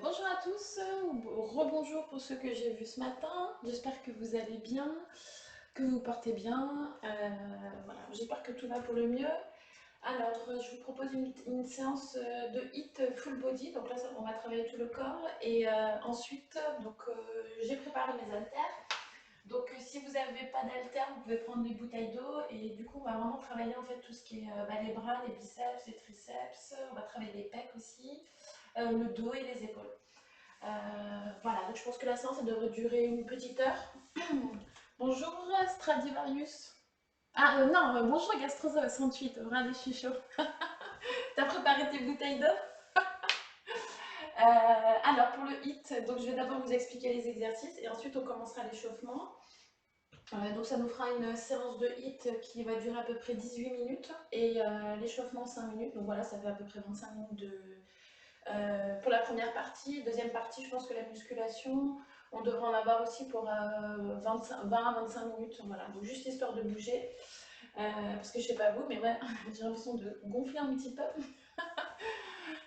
Bonjour à tous, rebonjour pour ceux que j'ai vus ce matin. J'espère que vous allez bien, que vous vous portez bien. Voilà, j'espère que tout va pour le mieux. Alors, je vous propose une séance de HIIT full body. Donc là, on va travailler tout le corps. Et ensuite, j'ai préparé mes haltères. Donc, si vous n'avez pas d'haltères, vous pouvez prendre des bouteilles d'eau. Et du coup, on va vraiment travailler en fait tout ce qui est les bras, les biceps, les triceps. On va travailler les pecs aussi, le dos et les épaules. Voilà, donc je pense que la séance elle devrait durer une petite heure. Bonjour Stradivarius. Ah non, bonjour Gastro68, vraiment je suis chaud. T'as préparé tes bouteilles d'eau. Alors pour le HIIT, donc je vais d'abord vous expliquer les exercices et ensuite on commencera l'échauffement. Donc ça nous fera une séance de HIIT qui va durer à peu près 18 minutes et l'échauffement 5 minutes. Donc voilà, ça fait à peu près 25 minutes pour la première partie. Deuxième partie, je pense que la musculation, on devrait en avoir aussi pour 20 à 25 minutes. Voilà, donc juste histoire de bouger. Parce que je sais pas vous, mais ouais, j'ai l'impression de gonfler un petit peu.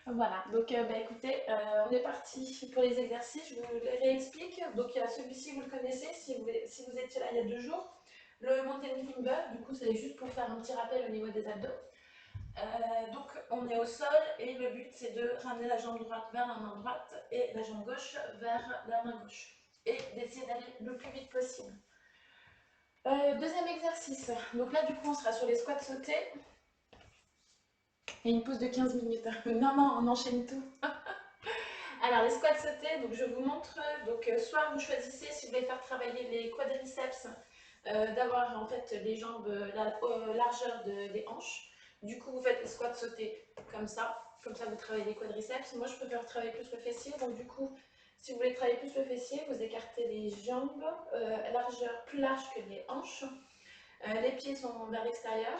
Voilà, donc écoutez, on est parti pour les exercices. Je vous les réexplique. Donc il y a celui-ci, vous le connaissez, si vous étiez là il y a 2 jours. Le mountain climber, du coup, c'est juste pour faire un petit rappel au niveau des abdos. Donc on est au sol et le but c'est de ramener la jambe droite vers la main droite et la jambe gauche vers la main gauche et d'essayer d'aller le plus vite possible. Deuxième exercice, donc là du coup on sera sur les squats sautés et une pause de 15 minutes. Non, non, on enchaîne tout. Alors les squats sautés, donc je vous montre, donc soit vous choisissez si vous voulez faire travailler les quadriceps, d'avoir en fait les jambes la largeur des hanches. Du coup, vous faites les squats sautés comme ça. Comme ça, vous travaillez les quadriceps. Moi, je préfère travailler plus le fessier. Donc, du coup, si vous voulez travailler plus le fessier, vous écartez les jambes, largeur plus large que les hanches. Les pieds sont vers l'extérieur.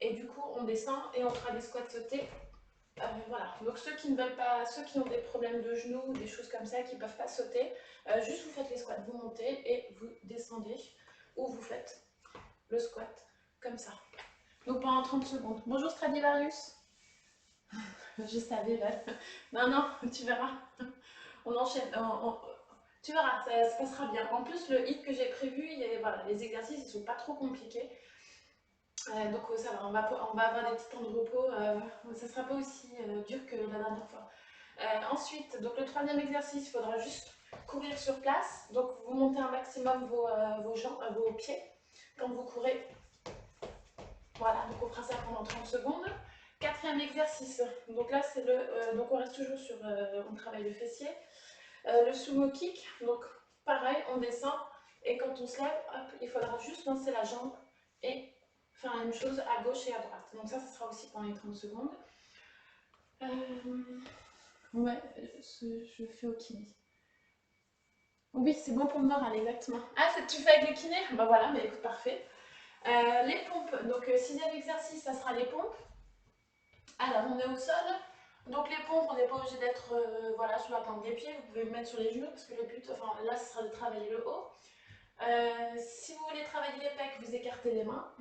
Et du coup, on descend et on fera des squats sautés. Voilà. Donc, ceux qui ne veulent pas, ceux qui ont des problèmes de genoux ou des choses comme ça, qui ne peuvent pas sauter, juste vous faites les squats. Vous montez et vous descendez. Ou vous faites le squat comme ça. Donc, pendant 30 secondes. Bonjour Stradivarius. Je savais, là. Non, non, tu verras. On enchaîne. Tu verras, ça se passera bien. En plus, le hit que j'ai prévu, voilà, les exercices, ils sont pas trop compliqués. Donc ça va, on va avoir des petits temps de repos. Ça sera pas aussi dur que la dernière fois. Ensuite, donc le troisième exercice, il faudra juste courir sur place. Donc vous montez un maximum vos jambes, vos pieds quand vous courez. Voilà, donc on fera ça pendant 30 secondes. Quatrième exercice, donc là c'est donc on reste toujours sur, on travaille le fessier. Le sumo kick, donc pareil, on descend et quand on se lève, hop, il faudra juste lancer la jambe et faire la même chose à gauche et à droite. Donc ça sera aussi pendant les 30 secondes. Ouais, je fais au kiné. Oui, c'est bon pour le moral, exactement. Ah, tu fais avec le kiné? Bah voilà, mais écoute, parfait. Les pompes, donc sixième exercice, ça sera les pompes. Alors, on est au sol. Donc les pompes, on n'est pas obligé d'être voilà, sur la plante des pieds. Vous pouvez vous mettre sur les genoux parce que le but, enfin là, ce sera de travailler le haut. Si vous voulez travailler les pecs, vous écartez les mains.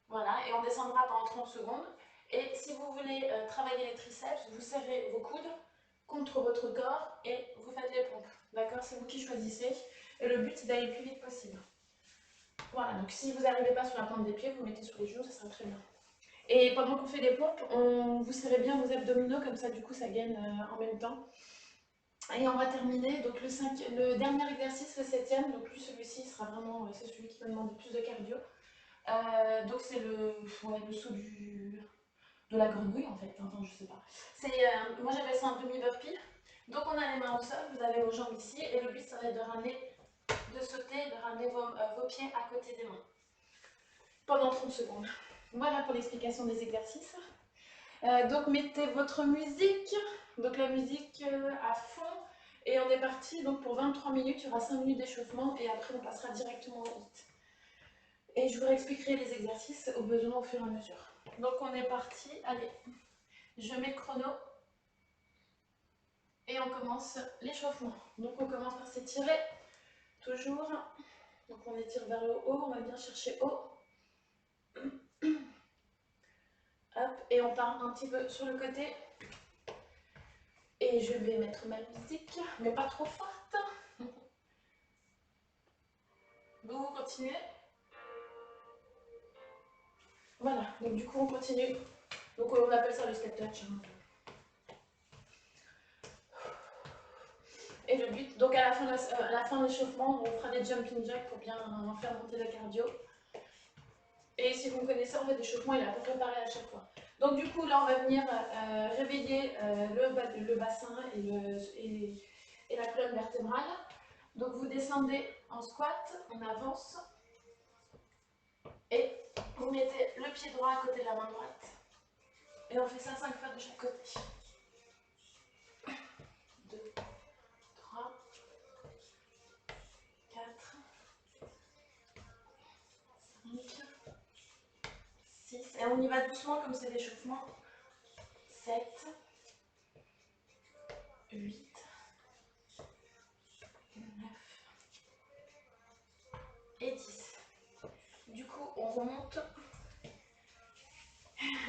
Voilà, et on descendra pendant 30 secondes. Et si vous voulez travailler les triceps, vous serrez vos coudes contre votre corps et vous faites les pompes. D'accord? C'est vous qui choisissez. Et le but, c'est d'aller le plus vite possible. Voilà, donc si vous n'arrivez pas sur la plante des pieds, vous mettez sur les genoux, ça sera très bien. Et pendant qu'on fait des pompes, vous serrez bien vos abdominaux, comme ça du coup ça gagne en même temps. Et on va terminer, donc le dernier exercice, le septième, donc lui celui-ci sera vraiment, c'est celui qui va demander plus de cardio. Donc c'est le saut de la grenouille en fait, enfin je sais pas. Moi j'appelle ça un demi-burpee. Donc on a les mains au sol, vous avez vos jambes ici, et le but ça va être de sauter, de ramener vos pieds à côté des mains. Pendant 30 secondes. Voilà pour l'explication des exercices. Donc mettez votre musique, donc la musique à fond, et on est parti donc pour 23 minutes, il y aura 5 minutes d'échauffement et après on passera directement au hit. Et je vous réexpliquerai les exercices au besoin au fur et à mesure. Donc on est parti, allez, je mets le chrono et on commence l'échauffement. Donc on commence par s'étirer, toujours, donc on étire vers le haut, on va bien chercher haut. Hop, et on part un petit peu sur le côté. Et je vais mettre ma musique, mais pas trop forte. Donc vous continuez. Voilà, donc du coup on continue. Donc on appelle ça le step touch. Et le but, donc à la fin de l'échauffement, on fera des jumping jacks pour bien faire monter le cardio. Et si vous me connaissez, en fait, l'échauffement il est à peu près pareil à chaque fois. Donc du coup là on va venir réveiller le bassin et la colonne vertébrale. Donc vous descendez en squat, on avance. Et vous mettez le pied droit à côté de la main droite. Et on fait ça 5 fois de chaque côté. 2, 3, 4, 5, 6. Et on y va doucement comme c'est l'échauffement. 7, 8, 9 et 10. Du coup, on remonte.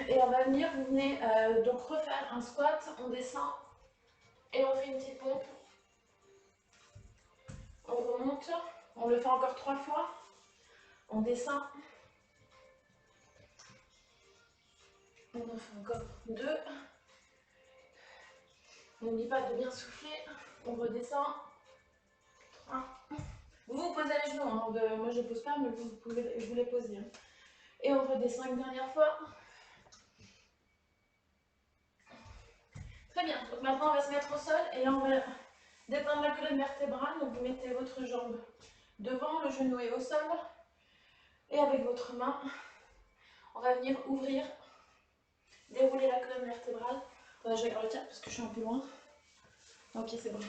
Et on va venir, vous venez donc refaire un squat, on descend et on fait une petite pompe. On remonte, on le fait encore 3 fois. On descend. On en fait encore 2. N'oublie pas de bien souffler. On redescend. 3. Vous vous posez les genoux. Hein, moi je ne pose pas, mais vous les posez. Hein. Et on redescend une dernière fois. Très bien. Donc maintenant on va se mettre au sol et là on va détendre la colonne vertébrale. Donc vous mettez votre jambe devant, le genou est au sol. Et avec votre main, on va venir ouvrir, dérouler la colonne vertébrale. Je vais le parce que je suis un peu loin. Ok, c'est bon.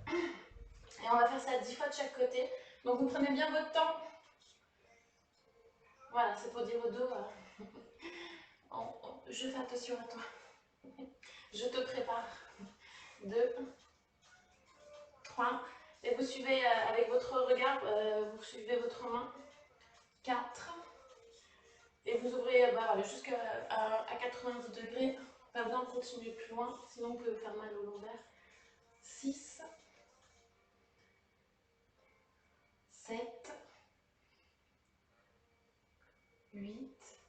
Et on va faire ça 10 fois de chaque côté. Donc vous prenez bien votre temps. Voilà, c'est pour dire au dos, je fais attention à toi. Je te prépare. 2, 3. Et vous suivez avec votre regard, vous suivez votre main. 4. Et vous ouvrez voilà, jusqu'à 90 degrés. Pas besoin de continuer plus loin, sinon vous pouvez vous faire mal au lombaire. 6. 7. 8.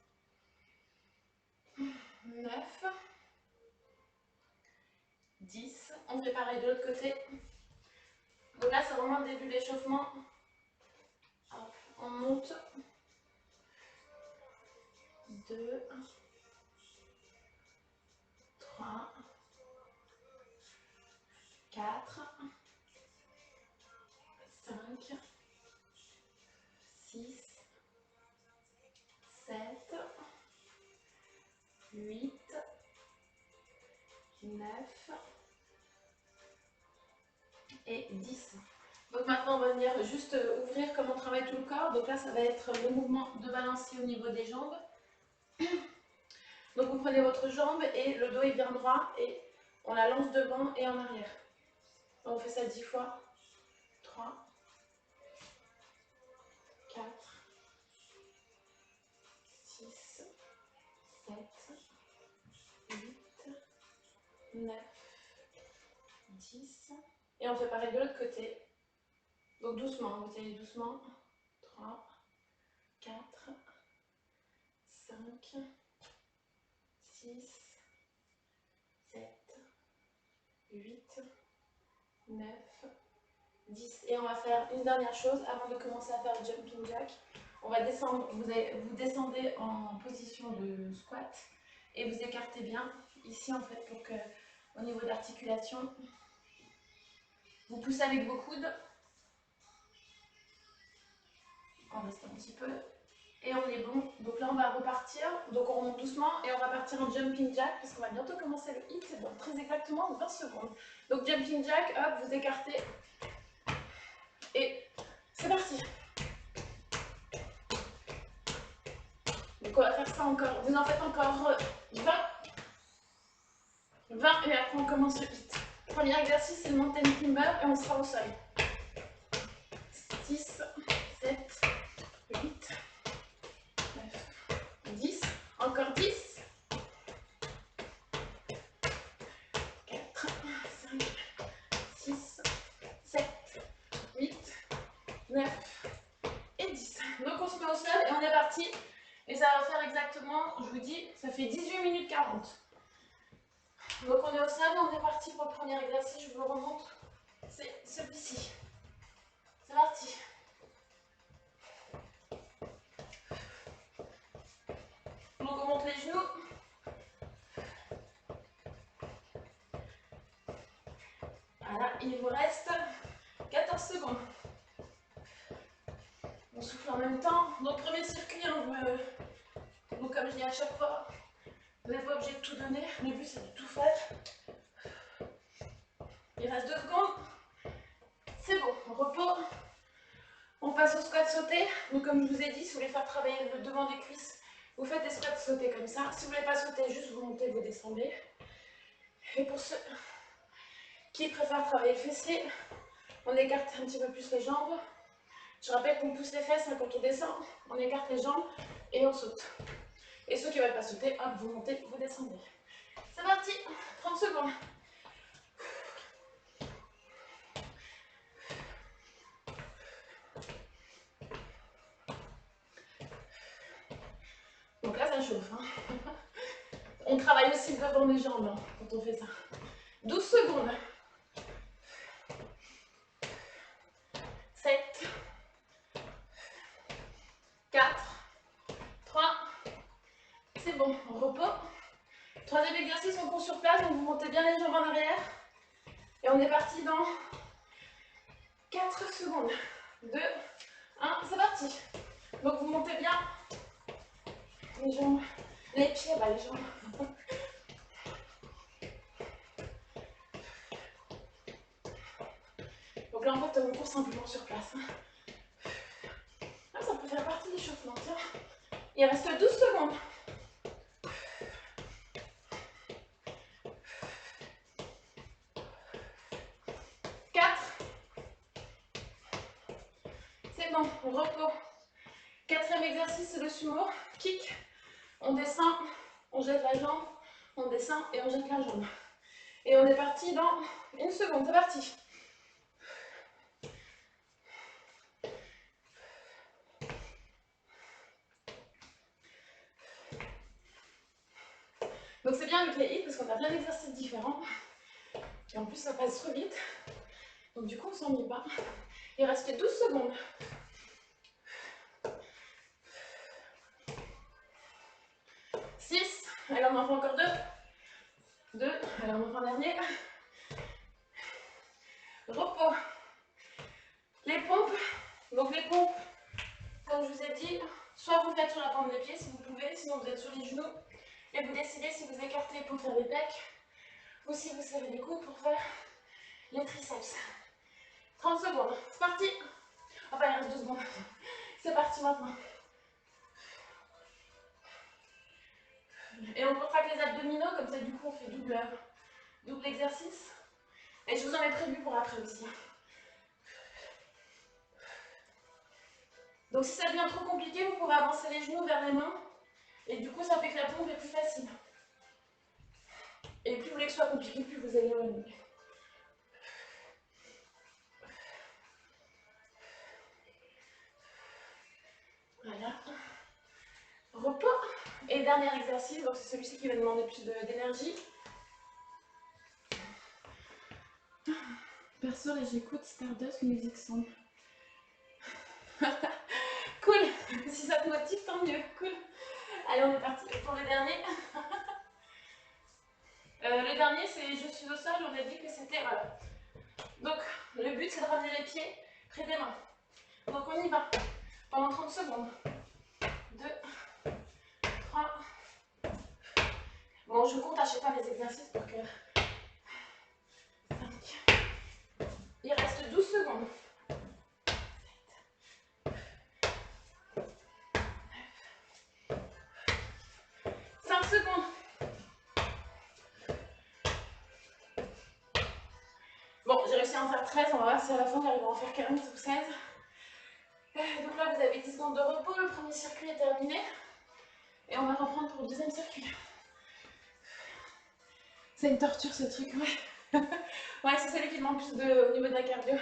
9. 10. On fait pareil de l'autre côté. Donc là, c'est vraiment le début de l'échauffement. On monte. 2, 3, 4, 5, 6, 7, 8, 9 et 10. Donc maintenant, on va venir juste ouvrir comme on travaille tout le corps. Donc là, ça va être le mouvement de balancier au niveau des jambes. Donc vous prenez votre jambe et le dos est bien droit et on la lance devant et en arrière. Donc on fait ça 10 fois. 3, 4, 6, 7, 8, 9, 10. Et on fait pareil de l'autre côté. Donc doucement, vous allez doucement. 3, 4, 5, 6, 7, 8, 9, 10. Et on va faire une dernière chose avant de commencer à faire le jumping jack. On va descendre, vous descendez en position de squat et vous écartez bien ici en fait pour que au niveau de l'articulation, vous poussez avec vos coudes. On reste un petit peu. Et on est bon. Donc là, on va repartir. Donc on remonte doucement et on va partir en jumping jack parce qu'on va bientôt commencer le hit dans très exactement 20 secondes. Donc jumping jack, hop, vous écartez. Et c'est parti. Donc on va faire ça encore. Vous en faites encore 20. 20 et après on commence le hit. Premier exercice, c'est le mountain climber et on sera au sol. 6, 7, 8, 9, 10. Encore 10. 4, 5, 6, 7, 8, 9 et 10. Donc on se met au sol et on est parti. Et ça va faire exactement, je vous dis, ça fait 18 minutes 40. Donc on est au sol, on est parti pour le premier exercice, je vous le remonte. C'est celui-ci. C'est parti. Donc on monte les genoux. Voilà, il vous reste 14 secondes. On souffle en même temps. Donc premier circuit, donc comme je dis à chaque fois, vous n'êtes pas obligé de tout donner. Le but c'est de tout faire. Il reste 2 secondes. C'est bon, repos. On passe au squat sauté. Donc comme je vous ai dit, si vous voulez faire travailler le devant des cuisses, vous faites des squats sautés comme ça. Si vous ne voulez pas sauter, juste vous montez, vous descendez. Et pour ceux qui préfèrent travailler le fessier, on écarte un petit peu plus les jambes. Je rappelle qu'on pousse les fesses hein, quand on descend, on écarte les jambes et on saute. Et ceux qui ne veulent pas sauter, hop, vous montez, vous descendez. C'est parti, 30 secondes. Donc là, ça chauffe. Hein. On travaille aussi devant les jambes hein, quand on fait ça. 12 secondes. 7, 4, 3, c'est bon, on repos. Troisième exercice, on court sur place, donc vous montez bien les jambes en arrière. Et on est parti dans 4 secondes. 2, 1, c'est parti. montez bien les jambes, les pieds, bah les jambes. Donc là, en fait, on court simplement sur place. Ah, ça peut faire partie de l'échauffement, tiens. Il reste 12 secondes. 4. C'est bon, repos. Quatrième exercice, c'est le sumo. Kick. On descend, on jette la jambe, on descend et on jette la jambe. Et on est parti dans 1 seconde, c'est parti. Donc c'est bien avec les hits parce qu'on a plein d'exercices différents. Et en plus ça passe trop vite. Donc du coup on s'ennuie pas. Il reste 12 secondes. 6. Allez, on en fait encore 2. 2. Allez, on en fait un dernier. Repos. Les pompes. Donc les pompes, comme je vous ai dit, soit vous faites sur la pointe des pieds si vous pouvez, sinon vous êtes sur les genoux. Et vous décidez si vous écartez pour faire des pecs ou si vous serrez les coudes pour faire les triceps. 30 secondes. C'est parti. Enfin, il reste 2 secondes. C'est parti maintenant. Et on contracte les abdominaux, comme ça du coup on fait double exercice. Et je vous en ai prévu pour après aussi. Donc si ça devient trop compliqué, vous pouvez avancer les genoux vers les mains. Et du coup ça fait que la pompe est plus facile. Et plus vous voulez que ce soit compliqué, plus vous allez éloigner. Voilà. Repos. Et dernier exercice, donc c'est celui-ci qui va demander plus d'énergie. Perso, là j'écoute Stardust Music Song. Cool. Si ça te motive, tant mieux. Cool. Allez, on est parti pour le dernier. Le dernier, c'est je suis au sol. On a dit que c'était... Voilà. Donc, le but, c'est de ramener les pieds près des mains. Donc, on y va. Pendant 30 secondes. 2, 3. Bon, je compte à chaque fois les exercices pour que... 5. Il reste 12 secondes. 5 secondes. Bon, j'ai réussi à en faire 13. On va voir si à la fin, j'arrive à en faire 15 ou 16. Donc là, vous avez 10 secondes de repos. Le premier circuit est terminé. Et on va reprendre pour le deuxième circuit. C'est une torture, ce truc, ouais. Ouais, c'est celui qui demande plus au niveau de la cardio.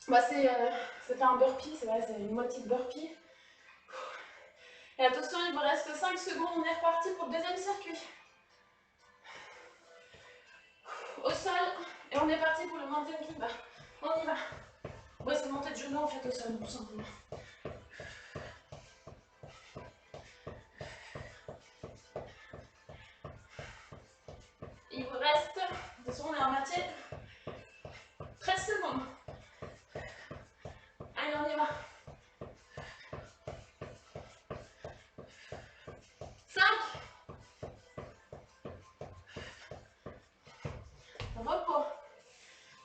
Bah, c'est pas un burpee, c'est une moitié de burpee. Et attention, il vous reste 5 secondes, on est reparti pour le deuxième circuit. Au sol, et on est parti pour le mountain climb. On y va. Ouais, c'est montée de genoux en fait au sol, tout simplement. Il vous reste, attention, on est en moitié, 13 secondes. Allez, on y va. 5. Repos.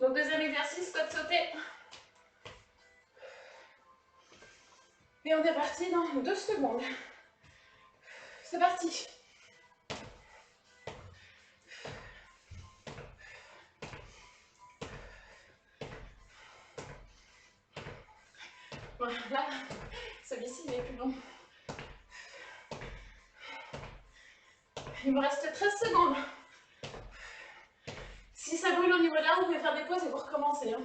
Donc deuxième exercice, côte sautée. Et on est parti dans 2 secondes. C'est parti. Voilà, celui-ci il est plus long. Il me reste 13 secondes. Si ça brûle au niveau de là, vous pouvez faire des pauses et vous recommencez. Hein.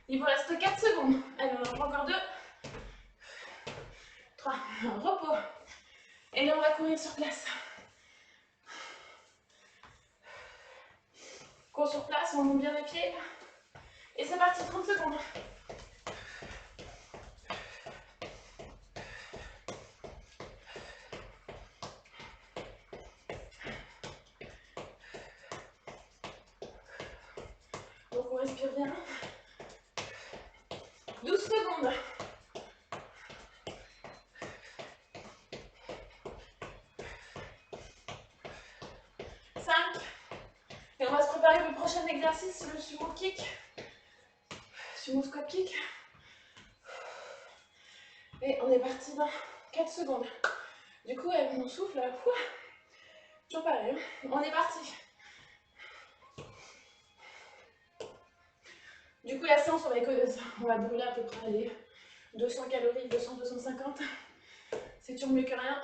Il vous reste 4 secondes. Allez, on en prend encore 2. 3. Repos. Et là, on va courir sur place. Cours sur place, on monte bien les pieds. Et c'est parti, 30 secondes. Donc on respire bien. 12 secondes. 5. Et on va se préparer pour le prochain exercice, le sumo kick. Sumo squat kick. Et on est parti dans 4 secondes. Du coup, avec mon souffle, toujours pareil. On est parti. Du coup, la séance, on va brûler à peu près les 200 calories, 200, 250. C'est toujours mieux que rien.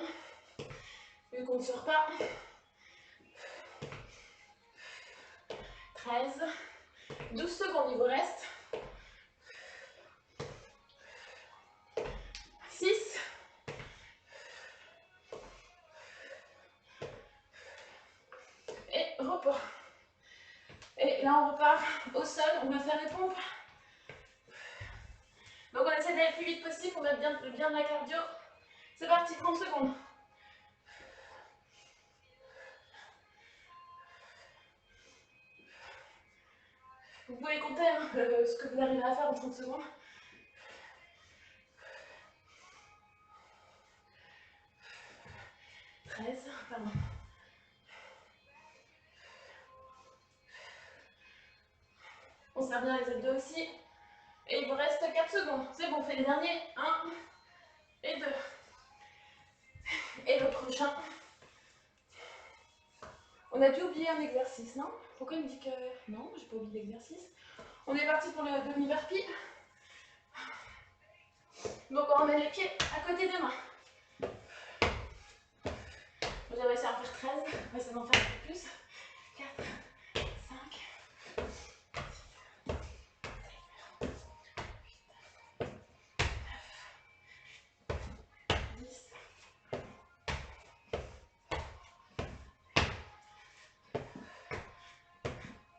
Vu qu'on ne sort pas. 13. 12 secondes, il vous reste. 6. Et repos. Et là, on repart au sol, on va faire les pompes. Donc, on essaie d'aller le plus vite possible, on met bien de la cardio. C'est parti, 30 secondes. Vous pouvez compter ce que vous arrivez à faire en 30 secondes. 13, pardon. On serre bien les abdos aussi. Et il vous reste 4 secondes. C'est bon, on fait les derniers. 1 et 2. Et le prochain. On a dû oublier un exercice, non? Pourquoi il me dit que... Non, j'ai pas oublié l'exercice. On est parti pour le demi-burpee. Donc on remet les pieds à côté des mains. J'ai réussi à en faire 13. On va essayer d'en faire un peu plus. 4, 5, 10.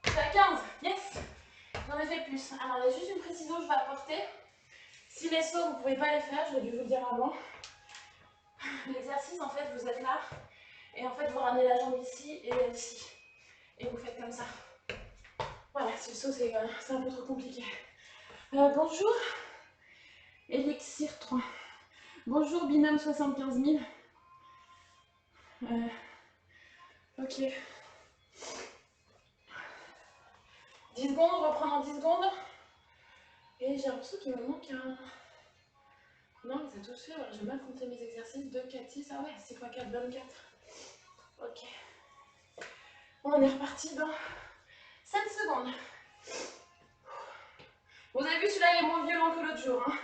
Je suis à 15. Yes! J'en ai fait plus. Alors, il y a juste une précision que je vais apporter. Si les sauts, vous ne pouvez pas les faire, je vais dû vous le dire avant. L'exercice, en fait, vous êtes là. Et en fait, vous ramenez la jambe ici et ici. Et vous faites comme ça. Voilà, si le saut, c'est un peu trop compliqué. Bonjour. Elixir 3. Bonjour, binôme 75 000. Ok. 10 secondes, on reprend dans 10 secondes. Et j'ai l'impression qu'il me manque un... Non, mais ça tout fait. J'ai mal compté mes exercices. 2, 4, 6. Ah ouais, 6 x 4, 24. Ok. On est reparti dans 5 secondes. Vous avez vu, celui-là, il est moins violent que l'autre jour. Hein.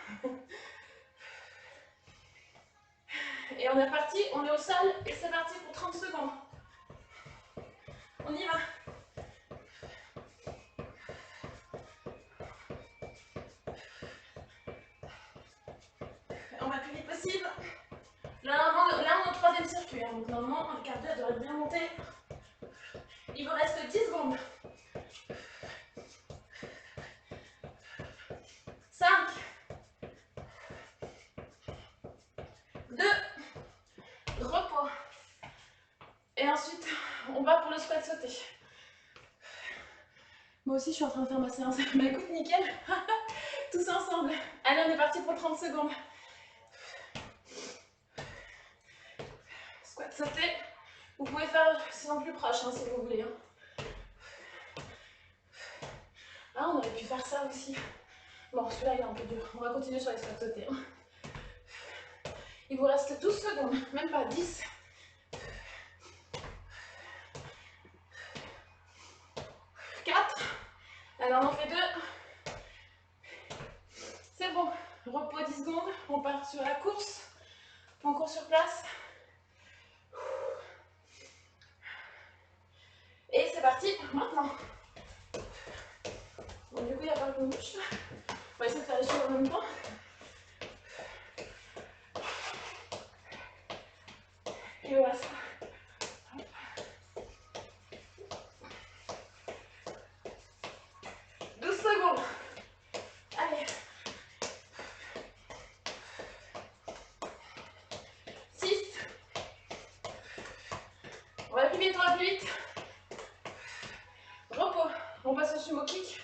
Et on est reparti, on est au sol. Et c'est parti pour 30 secondes. On y va. On va le plus vite possible. Là, on est au troisième circuit. Hein. Donc, normalement, le cardio devrait bien monter. Il vous reste 10 secondes. 5, 2, repos. Et ensuite, on va pour le squat sauté. Moi aussi, je suis en train de faire ma séance. Bah écoute, nickel. Tous ensemble. Allez, on est parti pour 30 secondes. Squat sauté. Vous pouvez faire sinon plus proche, hein, si vous voulez. Hein. Ah, on aurait pu faire ça aussi. Bon, celui-là, il est un peu dur. On va continuer sur les squats sautés. Hein. Il vous reste 12 secondes, même pas 10. 4. Alors, on en fait 2. C'est bon. Repos 10 secondes. On part sur la course. On court sur place. Et c'est parti maintenant. Bon, du coup, il n'y a pas de bouche. On va essayer de faire les choses en même temps. Et voilà ça. 12 secondes. Allez. 6. On va plus vite, on va plus vite. Repos. On passe au sumo kick.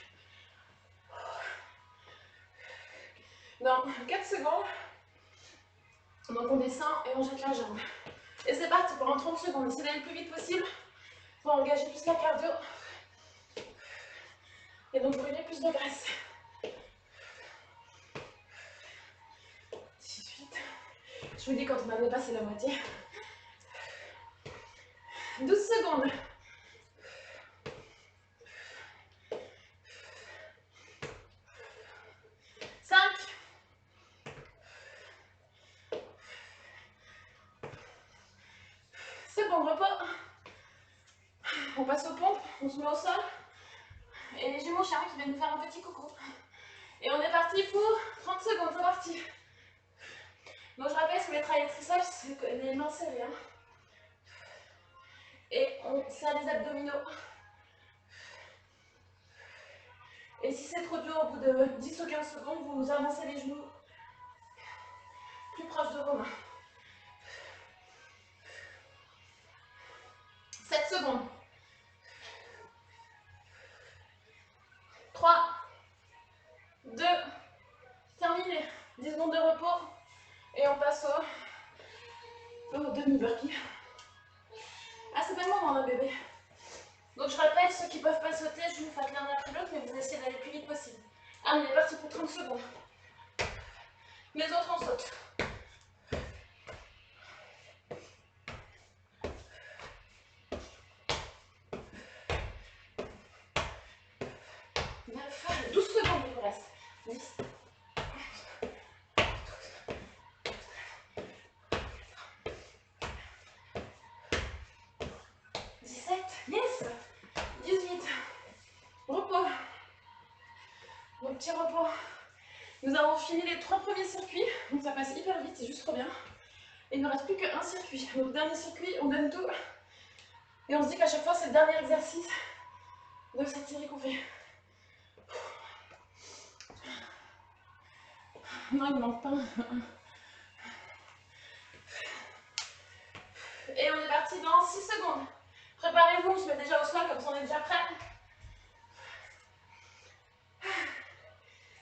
4 secondes. Donc on descend et on jette la jambe. Et c'est parti pendant 30 secondes. Essayez d'aller le plus vite possible pour engager plus la cardio. Et donc brûler plus de graisse. 18. Je vous dis quand on a dépassé la moitié. 12 secondes. 5. C'est bon, repos. On passe aux pompes, on se met au sol. Et les jumeaux charmes qui viennent nous faire un petit coucou. Et on est parti pour 30 secondes, c'est parti. Donc je rappelle, si vous voulez travailler les triceps, c'est les mains serrées. Hein. Et on serre les abdominaux. Et si c'est trop dur, au bout de 10 ou 15 secondes, vous avancez les genoux plus proches de vos mains. 7 secondes. 3, 2, terminé. 10 secondes de repos. Et on passe au demi-burpee. Ah, c'est pas le moment, là, bébé. Donc je rappelle, ceux qui ne peuvent pas sauter, je vous fais l'un après l'autre, mais vous essayez d'aller le plus vite possible. Ah, on est parti pour 30 secondes. Les autres, on saute. 9, 12 secondes, il vous reste. 10. 17, yes. 18, repos. Donc petit repos. Nous avons fini les 3 premiers circuits, donc ça passe hyper vite, c'est juste trop bien. Et il ne reste plus qu'un circuit. Donc dernier circuit, on donne tout. Et on se dit qu'à chaque fois, c'est le dernier exercice de cette série qu'on fait. Non, il ne manque pas. Et on est parti dans 6 secondes. Préparez-vous, on se met déjà au sol, comme ça on est déjà prêt.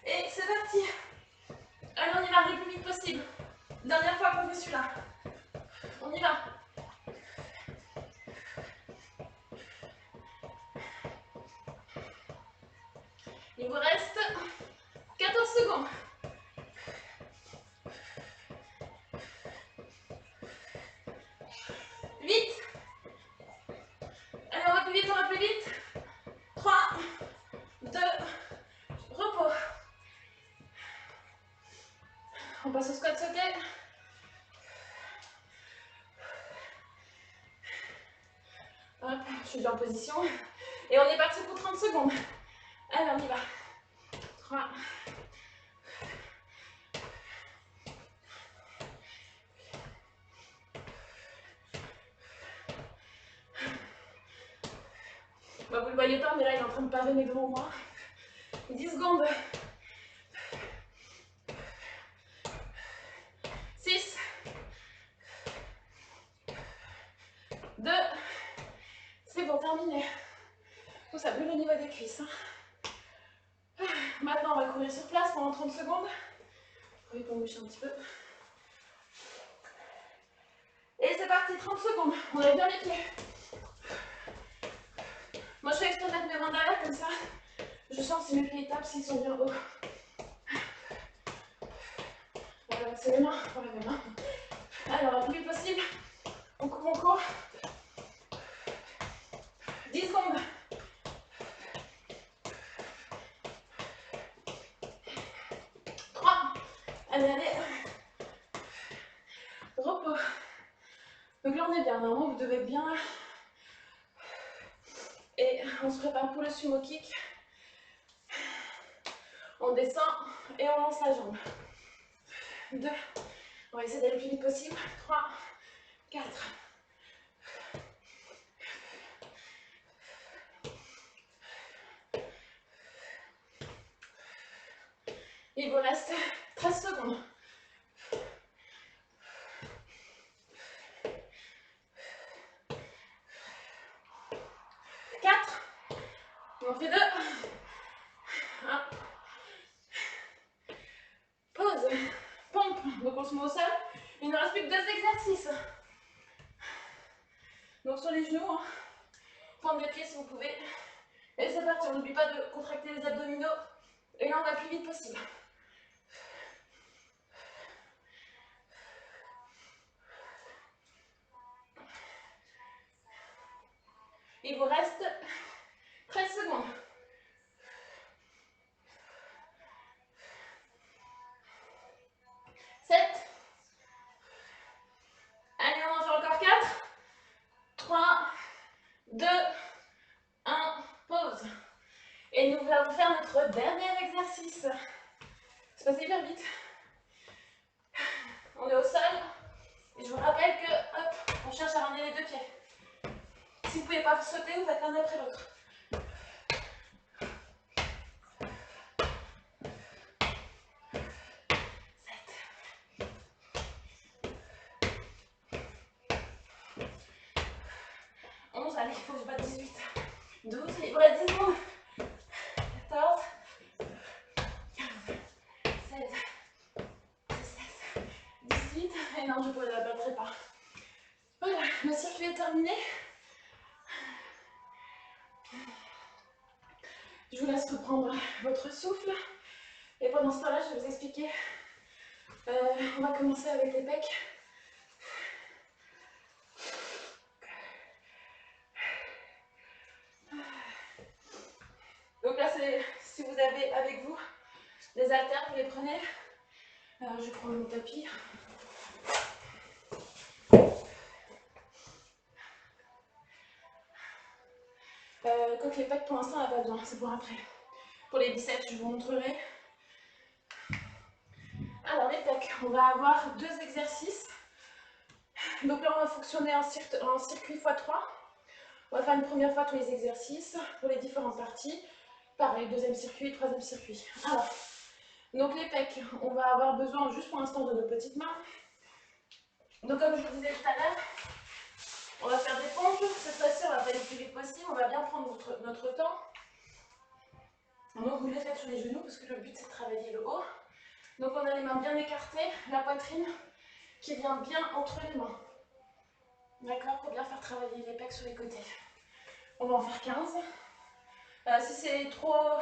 Et c'est parti. Allez, on y va le plus vite possible. Dernière fois qu'on fait celui-là. On y va. Il vous reste 14 secondes. 8. Allez, on va plus vite, on va plus vite. 3, 2, repos. On passe au squat sauté. Hop, je suis déjà en position. Et on est parti pour 30 secondes. Allez, on y va. 3. Bah, vous le voyez pas, mais là, il est en train de parvenir devant moi. 10 secondes. 6. 2. C'est bon, terminé. Oh, ça brûle au niveau des cuisses. Hein. Maintenant, on va courir sur place pendant 30 secondes. Oui, pour bouger un petit peu. Et c'est parti, 30 secondes. On lève bien les pieds. Moi, je fais exprès de mettre mes mains derrière, comme ça, je sens si mes pieds tapent, s'ils sont bien hauts. Voilà, c'est les mains. Voilà, les mains. Alors, le plus vite possible, on court, on court. 10 secondes. 3. Allez, allez. Repos. Donc là, on est bien. Normalement, vous devez être bien. Et on se prépare pour le sumo kick. On descend et on lance la jambe. 2. On va essayer d'aller le plus vite possible. 3, 4. Il vous reste 13 secondes. 4. On fait 2. 1. Pause. Donc on se met au sol. Il ne reste plus que 2 exercices. Donc sur les genoux, hein. Pointe des pieds si vous pouvez. Et c'est parti, on n'oublie pas de contracter les abdominaux. Et là on va le plus vite possible. Il vous reste 13 secondes. 7. Allez, on en fait encore 4. 3, 2, 1, pause. Et nous allons faire notre dernier exercice. C'est passé hyper vite. On est au sol. Et je vous rappelle que, hop, on cherche à ramener les 2 pieds. Si vous ne pouvez pas sauter, vous faites l'un après l'autre. 11, allez, il faut que je batte 18. 12, il vous reste 10 secondes. 14, 15, 16, 17, 18. Et non, je ne la battrai pas. Voilà, le circuit est terminé. Je vous laisse reprendre votre souffle. Et pendant ce temps-là, je vais vous expliquer. On va commencer avec les pecs. Donc là, si vous avez avec vous des haltères, vous les prenez. Je vais prendre mon tapis. Quand les pecs, pour l'instant, on n'a pas besoin, c'est pour après. Pour les biceps, je vous montrerai. Alors, les pecs, on va avoir 2 exercices. Donc là, on va fonctionner en circuit x3. On va faire une première fois tous les exercices pour les différentes parties. Pareil, 2e circuit, 3e circuit. Alors, donc les pecs, on va avoir besoin juste pour l'instant de nos petites mains. Donc comme je vous disais tout à l'heure, on va faire des pompes. Cette fois-ci, on va faire le plus vite possible. On va bien prendre notre temps. Donc vous les faites sur les genoux parce que le but c'est de travailler le haut. Donc on a les mains bien écartées, la poitrine qui vient bien entre les mains. D'accord? Pour bien faire travailler les pecs sur les côtés. On va en faire 15. Si c'est trop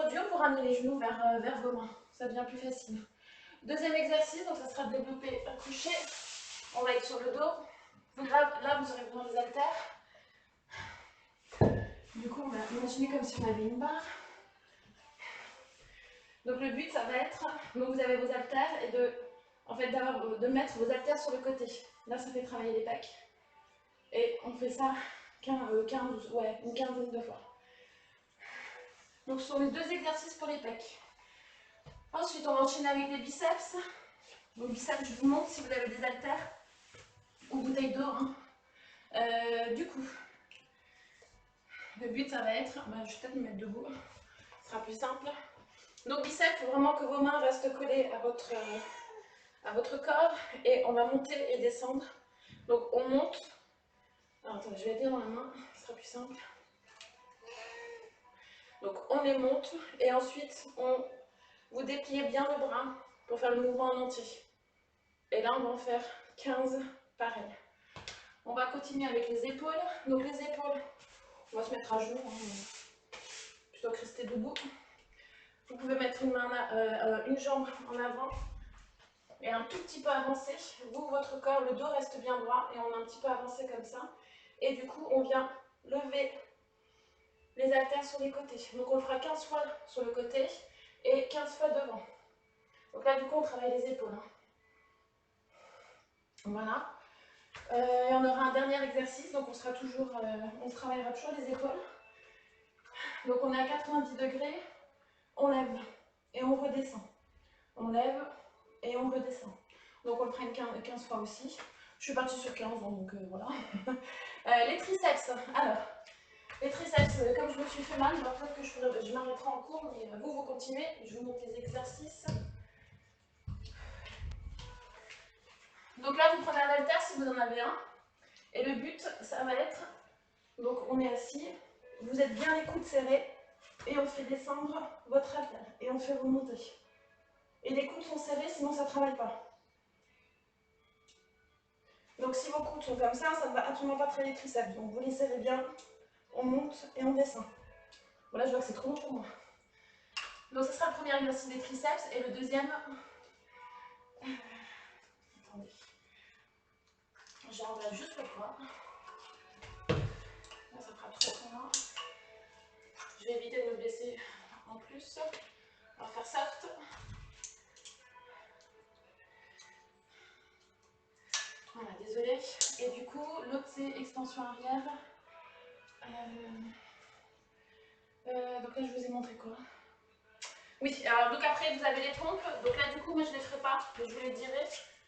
dur, vous ramenez les genoux vers vos mains. Ça devient plus facile. 2e exercice, donc ça sera de développer un coucher. On va être sur le dos. Donc là, vous aurez besoin des haltères. Du coup, on va imaginer comme si on avait une barre. Donc le but, ça va être, donc vous avez vos haltères et de mettre vos haltères sur le côté. Là, ça fait travailler les pecs. Et on fait ça une quinzaine de fois. Donc ce sont les 2 exercices pour les pecs. Ensuite, on va enchaîner avec les biceps. Donc biceps, je vous montre si vous avez des haltères ou bouteilles d'eau. Hein. Du coup, le but, ça va être, je vais peut-être me mettre debout, ce sera plus simple. Donc biceps, il faut vraiment que vos mains restent collées à votre corps et on va monter et descendre. Donc on monte. Alors attendez, je vais aider dans la main, ce sera plus simple. Donc on les monte et ensuite vous dépliez bien le bras pour faire le mouvement en entier. Et là on va en faire 15 pareil. On va continuer avec les épaules. Donc les épaules, on va se mettre à genoux, hein, plutôt que rester debout. Vous pouvez mettre une jambe en avant et un tout petit peu avancer. Vous, votre corps, le dos reste bien droit et on a un petit peu avancé comme ça. Et du coup, on vient lever les haltères sur les côtés. Donc on le fera 15 fois sur le côté et 15 fois devant. Donc là, du coup, on travaille les épaules. Hein. Voilà. Et on aura un dernier exercice, donc on travaillera toujours les épaules. Donc on est à 90 degrés, on lève et on redescend. On lève et on redescend. Donc on le prenne 15 fois aussi. Je suis partie sur 15, donc voilà. Les triceps, alors, les triceps, comme je me suis fait mal, peut-être que je m'arrêterai en cours, mais vous continuez, je vous montre les exercices. Donc là, vous prenez un haltère si vous en avez un. Et le but, ça va être, donc on est assis, vous êtes bien les coudes serrés, et on fait descendre votre haltère, et on fait remonter. Et les coudes sont serrés, sinon ça ne travaille pas. Donc si vos coudes sont comme ça ne va absolument pas travailler les triceps. Donc vous les serrez bien, on monte et on descend. Voilà, je vois que c'est trop long pour moi. Donc ce sera le premier exercice des triceps et le deuxième... Attendez. J'enlève juste le poids. Là, ça fera trop loin. Je vais éviter de me blesser en plus. On va faire soft. Voilà, désolée. Et du coup, l'autre c'est extension arrière. Donc là, je vous ai montré quoi? Oui, alors donc après, vous avez les pompes. Donc là, du coup, moi, je ne les ferai pas, mais je vous les dirai.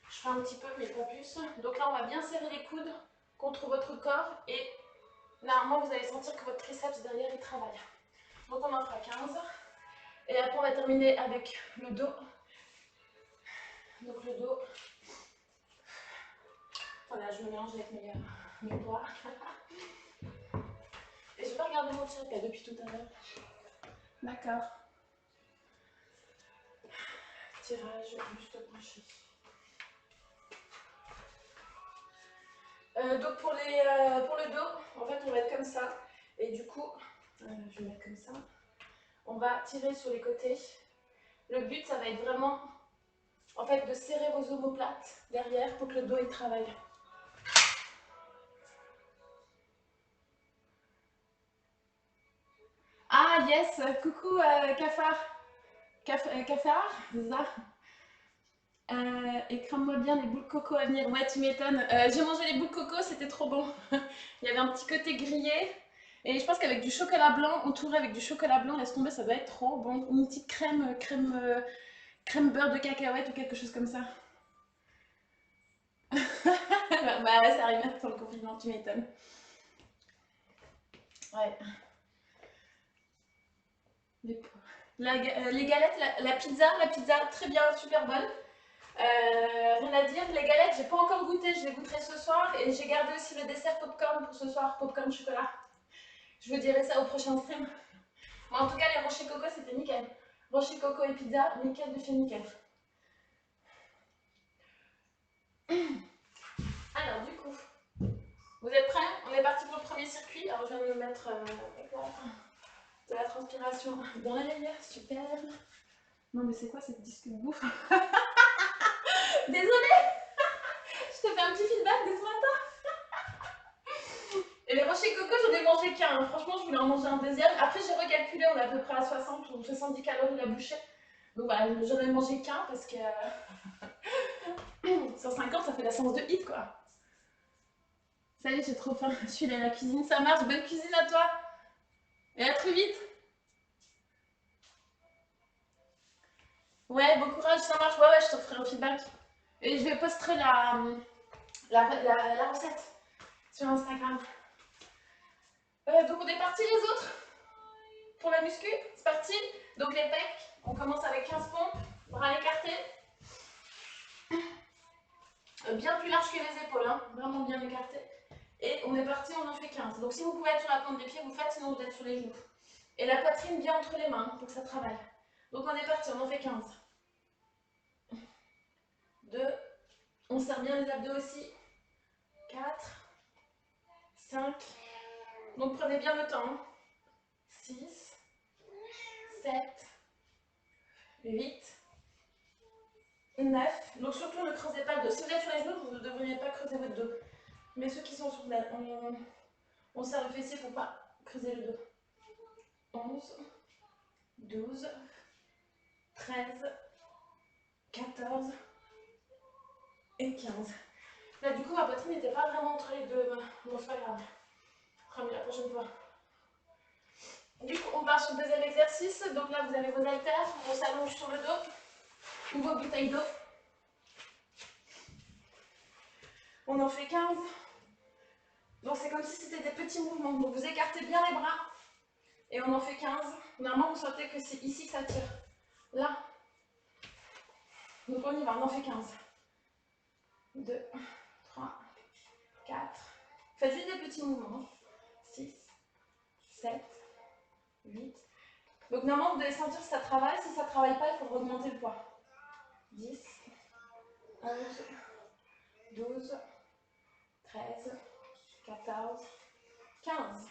Je ferai un petit peu, mais pas plus. Donc là, on va bien serrer les coudes contre votre corps. Et normalement, vous allez sentir que votre triceps derrière, il travaille. Donc on en fera 15. Et après, on va terminer avec le dos. Donc le dos. Voilà, je me mélange avec mes doigts. Et je vais pas regarder mon chat là depuis tout à l'heure. D'accord. Tirage, juste branché. Donc pour le dos, en fait, on va être comme ça. Et du coup, je vais mettre comme ça. On va tirer sur les côtés. Le but, ça va être vraiment, en fait, de serrer vos omoplates derrière pour que le dos il travaille. Ah yes, coucou Cafard. Cafard, c'est ça. Écrame-moi bien les boules de coco à venir. Ouais, tu m'étonnes. J'ai mangé les boules de coco, c'était trop bon. Il y avait un petit côté grillé. Et je pense qu'avec du chocolat blanc, entouré avec du chocolat blanc, laisse tomber, ça doit être trop bon. Une petite crème beurre de cacahuète ou quelque chose comme ça. Bah ouais, ça arrive même dans le confinement, tu m'étonnes. Ouais. Les galettes, la pizza, très bien, super bonne. Rien à dire, les galettes, j'ai pas encore goûté, je les goûterai ce soir. Et j'ai gardé aussi le dessert popcorn pour ce soir, popcorn chocolat. Je vous dirai ça au prochain stream. Mais en tout cas, les rochers coco, c'était nickel. Rochers coco et pizza, nickel de chez nickel. Alors, du coup, vous êtes prêts? On est parti pour le premier circuit. Alors, je viens de me mettre de la transpiration dans l'œil. Super. Non, mais c'est quoi cette disque de bouffe? Désolée. Je te fais un petit feedback de ce matin. Et les rochers coco, j'en ai mangé qu'un. Franchement, je voulais en manger un deuxième. Après, j'ai recalculé, on est à peu près à 60 ou 70 calories la bouchée. Donc voilà, j'en ai mangé qu'un parce que 150, ça fait la séance de hit quoi. Salut, j'ai trop faim. Je suis allée à la cuisine, ça marche. Bonne cuisine à toi. Et à très vite. Ouais, bon courage, ça marche. Ouais, je te ferai un feedback. Et je vais poster la recette sur Instagram. Donc on est parti les autres pour la muscu. C'est parti. Donc les pecs, on commence avec 15 pompes, bras écartés. Bien plus large que les épaules, hein, vraiment bien écarté. Et on est parti, on en fait 15. Donc si vous pouvez être sur la plante des pieds, vous faites, sinon vous êtes sur les genoux. Et la poitrine bien entre les mains pour que ça travaille. Donc on est parti, on en fait 15. 2, on serre bien les abdos aussi. 4, 5, donc prenez bien le temps. 6, 7, 8, 9. Donc surtout ne creusez pas le dos. Si vous êtes sur les genoux, vous ne devriez pas creuser votre dos. Mais ceux qui sont sur la... on serre le fessier pour ne pas creuser le dos. 11, 12, 13, 14 et 15. Là, du coup, ma poitrine n'était pas vraiment entre les deux. Bon, c'est pas grave. On fera mieux la prochaine fois. Du coup, on part sur le deuxième exercice. Donc là, vous avez vos haltères. On s'allonge sur le dos. Ou vos bouteilles d'eau. On en fait 15. Donc c'est comme si c'était des petits mouvements. Donc vous écartez bien les bras. Et on en fait 15. Normalement, vous sentez que c'est ici que ça tire. Là. Donc on y va, on en fait 15. 2, 3, 4. Faites juste des petits mouvements. 6, 7, 8. Donc normalement, vous devez sentir si ça travaille. Si ça ne travaille pas, il faut augmenter le poids. 10, 11, 12, 13, 14, 15.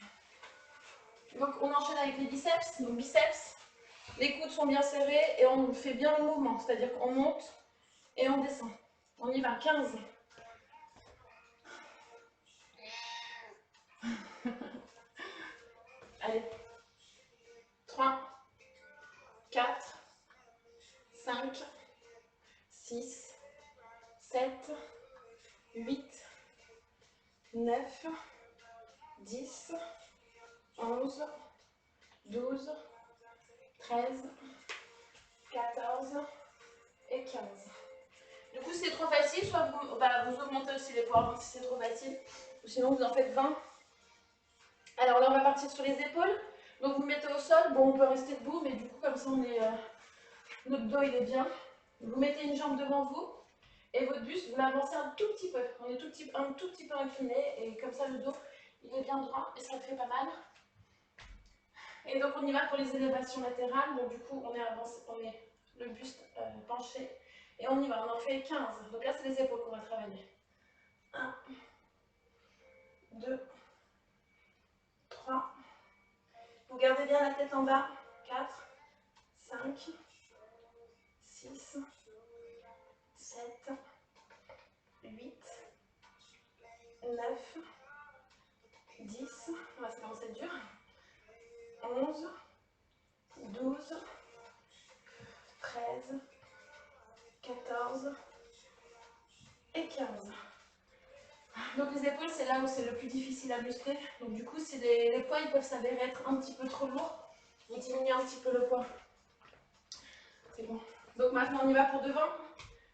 Donc on enchaîne avec les biceps. Donc biceps, les coudes sont bien serrés et on fait bien le mouvement, c'est-à-dire qu'on monte et on descend. On y va, 15. Allez. 3, 4, 5, 6, 7, 8, 9, 10, 11, 12, 13, 14 et 15. Du coup, si c'est trop facile, soit vous augmentez aussi les poids si c'est trop facile, ou sinon vous en faites 20. Alors là, on va partir sur les épaules. Donc vous mettez au sol, bon, on peut rester debout, mais du coup, comme ça, notre dos, il est bien. Vous mettez une jambe devant vous, et votre buste, vous l'avancez un tout petit peu. On est un tout petit peu incliné, et comme ça, le dos, il est bien droit, et ça fait pas mal. Et donc, on y va pour les élévations latérales. Donc, du coup, on est avancé, on est le buste penché, et on y va, on en fait 15. Donc là, c'est les épaules qu'on va travailler. 1, 2, 3. Vous gardez bien la tête en bas. 4, 5, 6, 7, 8, 9, 10. On va se commencer dur. 11, 12, 13, 14 et 15. Donc les épaules, c'est là où c'est le plus difficile à muscler. Donc du coup, si les poids ils peuvent s'avérer être un petit peu trop lourds, vous diminuez un petit peu le poids. C'est bon. Donc maintenant, on y va pour devant.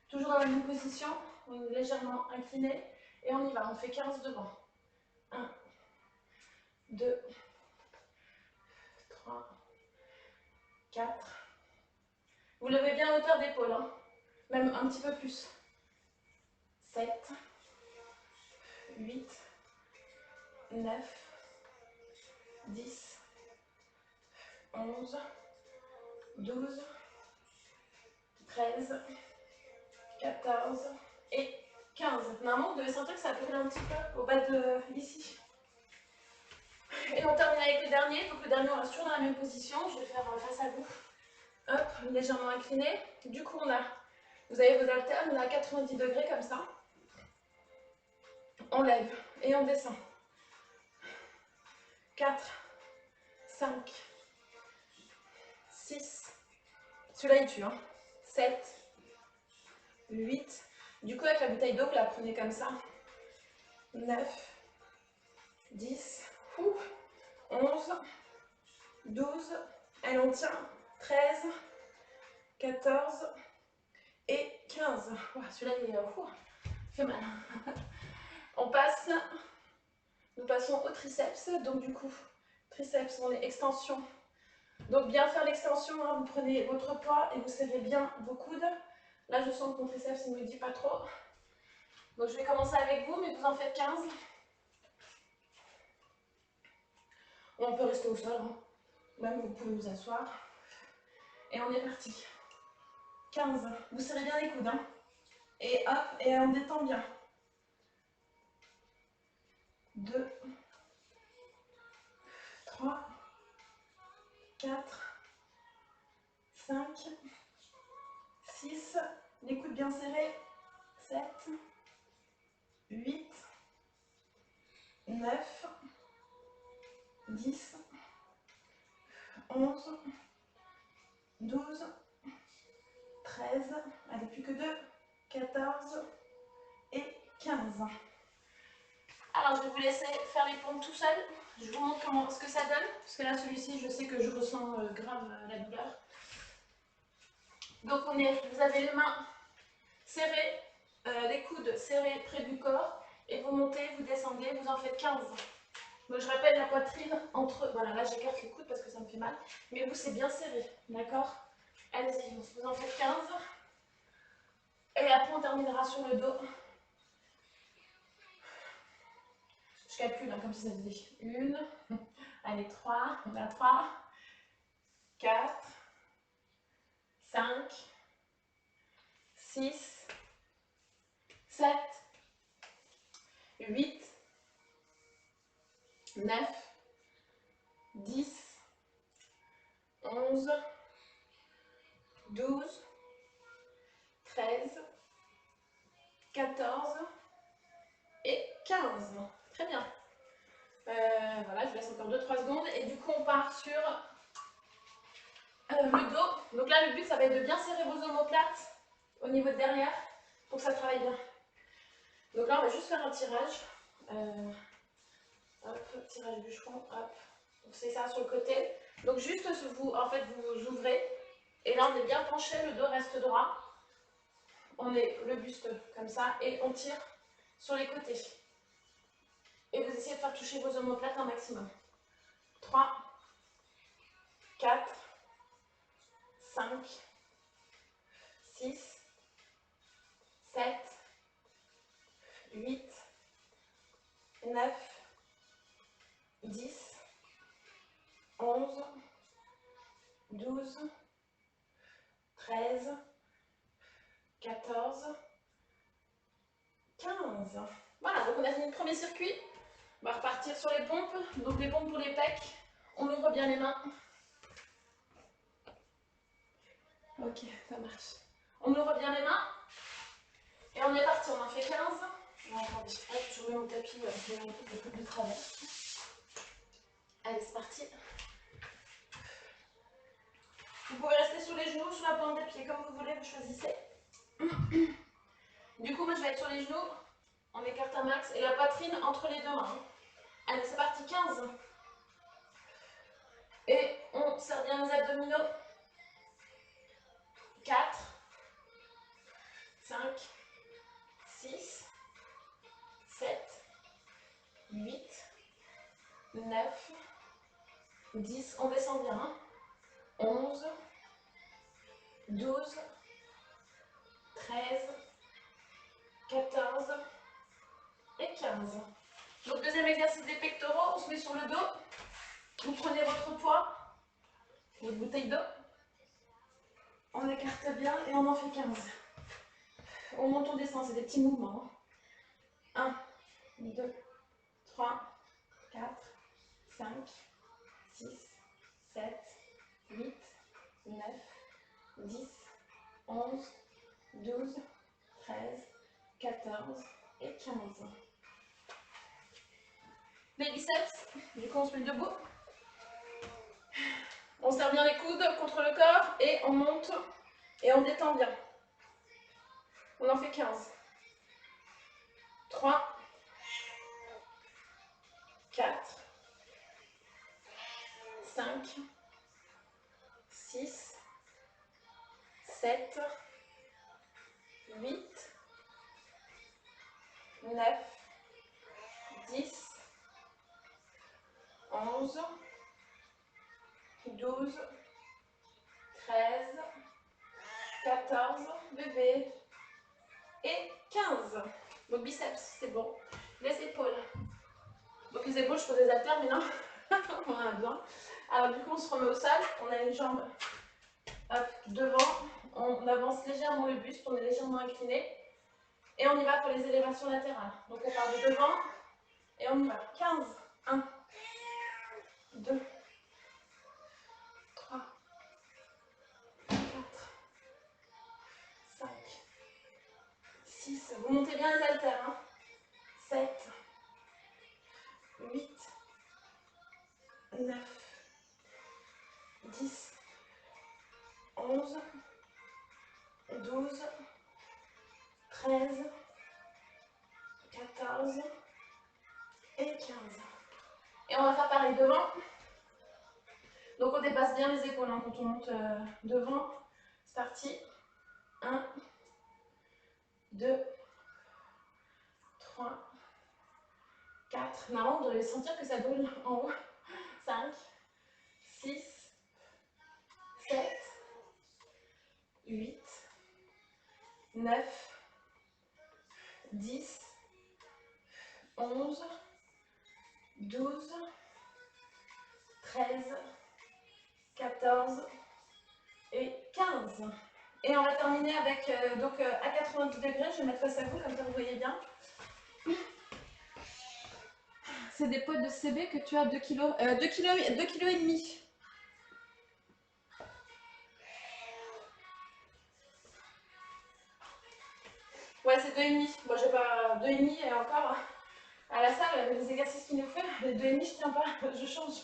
Toujours dans la même position. On est légèrement incliné. Et on y va. On fait 15 devant. 1, 2, 3, 4. Vous levez bien à hauteur d'épaule, hein. Même un petit peu plus. 7, 8, 9, 10, 11, 12, 13, 14 et 15. Normalement, vous devez sentir que ça brûle un petit peu au bas de ici. Et on termine avec le dernier. Donc le dernier, on reste toujours dans la même position. Je vais faire face à vous. Hop, légèrement incliné. Du coup, vous avez vos haltères, on est à 90 degrés comme ça. On lève et on descend. 4, 5, 6. Celui-là, il tue, hein. 7, 8. Du coup, avec la bouteille d'eau, vous la prenez comme ça. 9, 10, 11, 12, allez, on tient. 13, 14 et 15. Celui-là, il fait mal. Nous passons au triceps. Donc du coup, triceps, on est extension. Donc bien faire l'extension, hein, vous prenez votre poids et vous serrez bien vos coudes. Là, je sens que mon triceps ne me dit pas trop. Donc je vais commencer avec vous, mais vous en faites 15. On peut rester au sol, hein. Même vous pouvez vous asseoir. Et on est parti. 15. Vous serrez bien les coudes, hein. Et hop, et on détend bien. 2, 3, 4, 5, 6, les coudes bien serrés. 7, 8, 9, 10, 11, 12, 13, allez, plus que 2, 14 et 15. Alors, je vais vous laisser faire les pompes tout seul. Je vous montre ce que ça donne. Parce que là, celui-ci, je sais que je ressens grave la douleur. Donc, vous avez les mains serrées, les coudes serrés près du corps. Et vous montez, vous descendez, vous en faites 15. Donc, je rappelle la poitrine entre... Voilà, là, j'écarte les coudes parce que ça me fait mal. Mais vous, c'est bien serré, d'accord? Allez-y, vous en faites 15. Et après, on terminera sur le dos. Je calcule, hein, comme si ça faisait 1, allez, 3, on a 3, 4, 5, 6, 7, 8, 9, 10, 11, 12, 13, 14 et 15. Très bien. Voilà, je laisse encore 2-3 secondes. Et du coup, on part sur le dos. Donc là, le but, ça va être de bien serrer vos omoplates au niveau de derrière pour que ça travaille bien. Donc là, on va juste faire un tirage. Hop, tirage bûcheron, hop. Donc c'est ça sur le côté. Donc juste, vous ouvrez. Et là, on est bien penché, le dos reste droit. On est le buste comme ça et on tire sur les côtés. Et vous essayez de faire toucher vos omoplates un maximum. 3, 4, 5, 6, 7, 8, 9, 10, 11, 12, 13, 14, 15. Voilà, donc on a fini le premier circuit. On va repartir sur les pompes. Donc les pompes pour les pecs. On ouvre bien les mains. Ok, ça marche. On ouvre bien les mains. Et on est parti, on en fait 15. Non, attendez, hop, je remets mon tapis, je mets un peu de travers. Allez, c'est parti. Vous pouvez rester sur les genoux, sur la pointe des pieds, comme vous voulez, vous choisissez. Du coup, moi je vais être sur les genoux. On écarte un max et la poitrine entre les deux mains. Allez, c'est parti, 15. Et on serre bien les abdominaux. 4, 5, 6, 7, 8, 9, 10. On descend bien. 11, 12, 13, 14 et 15. Donc deuxième exercice des pectoraux, on se met sur le dos. Vous prenez votre poids, votre bouteille d'eau. On écarte bien et on en fait 15. On monte, on descend, c'est des petits mouvements. 1, 2, 3, 4, 5, 6, 7, 8, 9, 10, 11, 12, 13, 14 et 15. Les biceps, du coup on se met debout. On serre bien les coudes contre le corps et on monte et on détend bien. On en fait 15. 3, 4, 5, 6, 7, 8, 9, 10, 11, 12, 13, 14, bébé, et 15. Donc biceps, c'est bon. Les épaules. Donc les épaules, je pose des haltères, mais non, on en a besoin. Alors du coup, on se remet au sol, on a une jambe hop, devant, on avance légèrement le buste, on est légèrement incliné. Et on y va pour les élévations latérales. Donc on part de devant et on y va. 15, 1, 2, 3, 4, 5, 6. Vous montez bien les haltères. Hein. 7, 8, 9, 10, 11, 12, 13, 14 et 15. Et on va faire pareil devant. Donc on dépasse bien les épaules hein, quand on monte devant. C'est parti. 1, 2, 3, 4. Normalement, vous devez sentir que ça brûle en haut. 5, 6, 7, 8, 9, 10, 11, 12, 13, 14 et 15. Et on va terminer avec, à 90 degrés, je vais mettre face à vous, comme ça vous voyez bien. C'est des potes de CB que tu as 2 kg, 2 kg et demi. Ouais, c'est 2,5. Moi, j'ai pas 2,5 et encore à la salle, les exercices qu'il nous fait, les 2,5, je tiens pas, je change.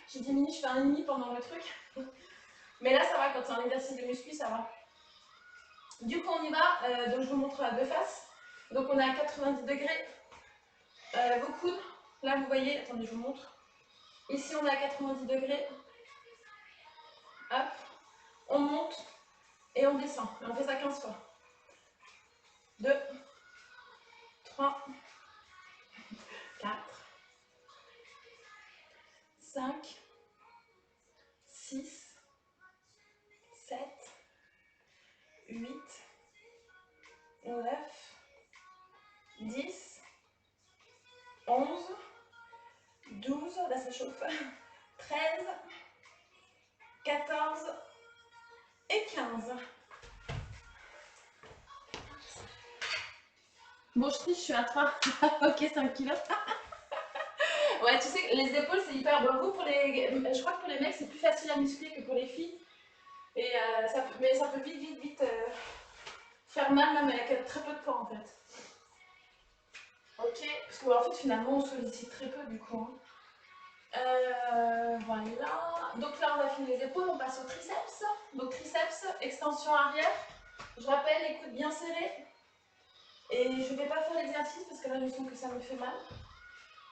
Je diminue, je fais 1,5 pendant le truc. Mais là, ça va, quand c'est un exercice de muscu, ça va. Du coup, on y va. Donc, je vous montre à deux faces. Donc, on est à 90 degrés. Vos coudes, là, vous voyez, attendez, je vous montre. Ici, on est à 90 degrés. Hop, on monte et on descend. Et on fait ça 15 fois. 2, 3, 4, 5, 6, 7, 8, 9, 10, 11, 12, là ça chauffe, 13, 14 et 15. Bon, je triche, je suis à 3. Ok, 5 kilos. Ouais, tu sais, les épaules, c'est hyper bon. Vous, je crois que pour les mecs, c'est plus facile à muscler que pour les filles. Et mais ça peut vite faire mal, même avec très peu de poids en fait. Ok, parce qu'en fait, finalement, on sollicite très peu du coup. Hein. Voilà. Donc là, on a fini les épaules, on passe au triceps. Donc triceps, extension arrière. Je rappelle, les coudes bien serrés. Et je ne vais pas faire l'exercice parce que là, je sens que ça me fait mal.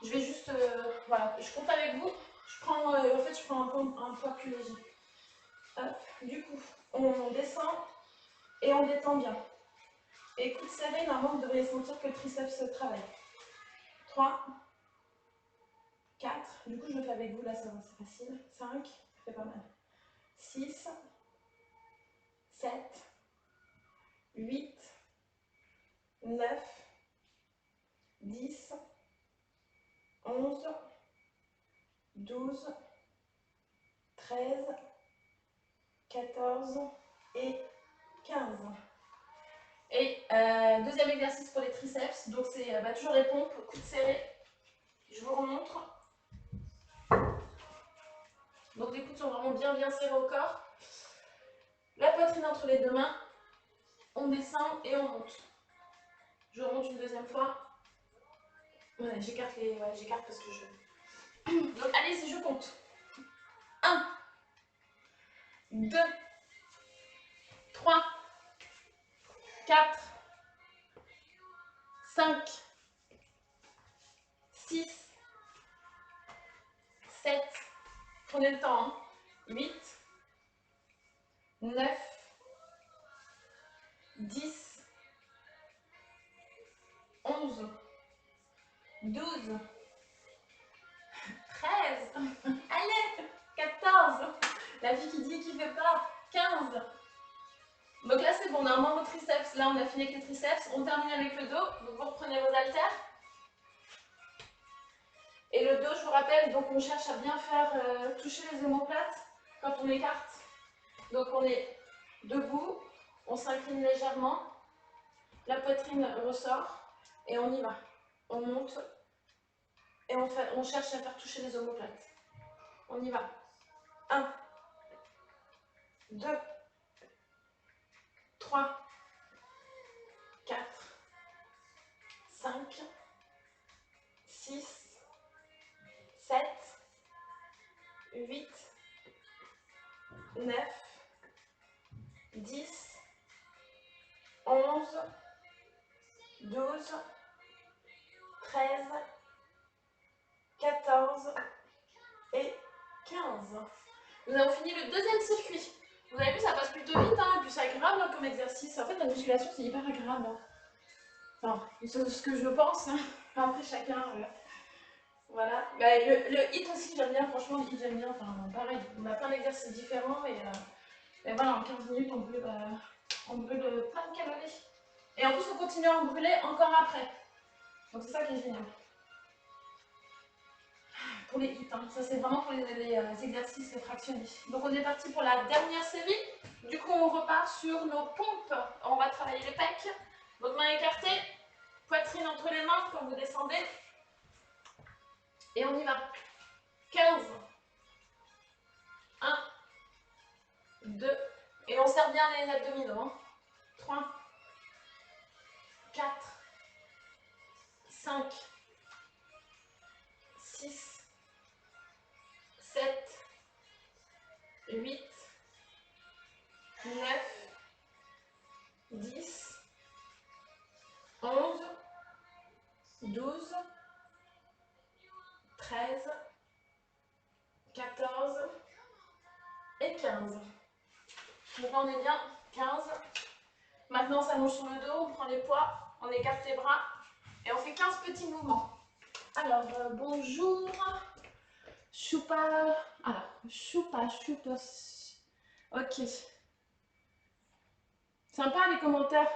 Je vais juste, voilà, je compte avec vous. Je prends, en fait, je prends un poids plus léger. Hop. Du coup, on descend et on détend bien. Et coudes serrés, normalement, vous devriez sentir que le triceps se travaille. 3, 4, du coup, je le fais avec vous, là, ça va, c'est facile. 5, ça fait pas mal. 6, 7, 8, 9, 10, 11, 12, 13, 14 et 15. Et deuxième exercice pour les triceps, donc c'est toujours les pompes, coudes serrés. Je vous remontre. Donc les coudes sont vraiment bien serrés au corps. La poitrine entre les deux mains. On descend et on monte. Je remonte une deuxième fois. Ouais, j'écarte j'écarte parce que je... Donc allez-y, je compte. 1, 2, 3, 4, 5, 6, 7, prenez le temps, hein. 8, 9, 10, 11, 12, 13, allez, 14, la fille qui dit qu'il ne fait pas, 15. Donc là c'est bon, on a un membre triceps, là on a fini avec les triceps, on termine avec le dos, donc vous reprenez vos haltères. Et le dos, je vous rappelle, donc on cherche à bien faire toucher les omoplates quand on écarte. Donc on est debout, on s'incline légèrement, la poitrine ressort et on y va. On monte et on cherche à faire toucher les omoplates. On y va. 1, 2, 3, 4, 5, 6, 7, 8, 9, 10, 11, 12, 13, 14 et 15. Nous avons fini le deuxième circuit. Vous avez vu, ça passe plutôt vite, hein, et puis c'est agréable hein, comme exercice. En fait, la musculation, c'est hyper agréable. Hein. Enfin, c'est ce que je pense. Hein. Après, chacun... voilà. Bah, le hit aussi, j'aime bien. Franchement, le hit, j'aime bien. Enfin, pareil, on a plein d'exercices différents. Et voilà, en 15 minutes, on brûle plein de calories. Et en plus, on continue à en brûler encore après. Donc, c'est ça qui est génial. pour les hits, hein. Ça c'est vraiment pour les exercices fractionnés. Donc on est parti pour la dernière série. Du coup on repart sur nos pompes. On va travailler les pecs. Donc mains écartées, poitrine entre les mains quand vous descendez. Et on y va. 15. 1, 2. Et on serre bien les abdominaux. Hein. 3, 4, 5, 6, 7, 8, 9, 10, 11, 12, 13, 14 et 15. Donc là on est bien, 15. Maintenant on s'allonge sur le dos, on prend les poids, on écarte les bras et on fait 15 petits mouvements. Alors bonjour, choupa, alors choupa, ok. Sympa les commentaires.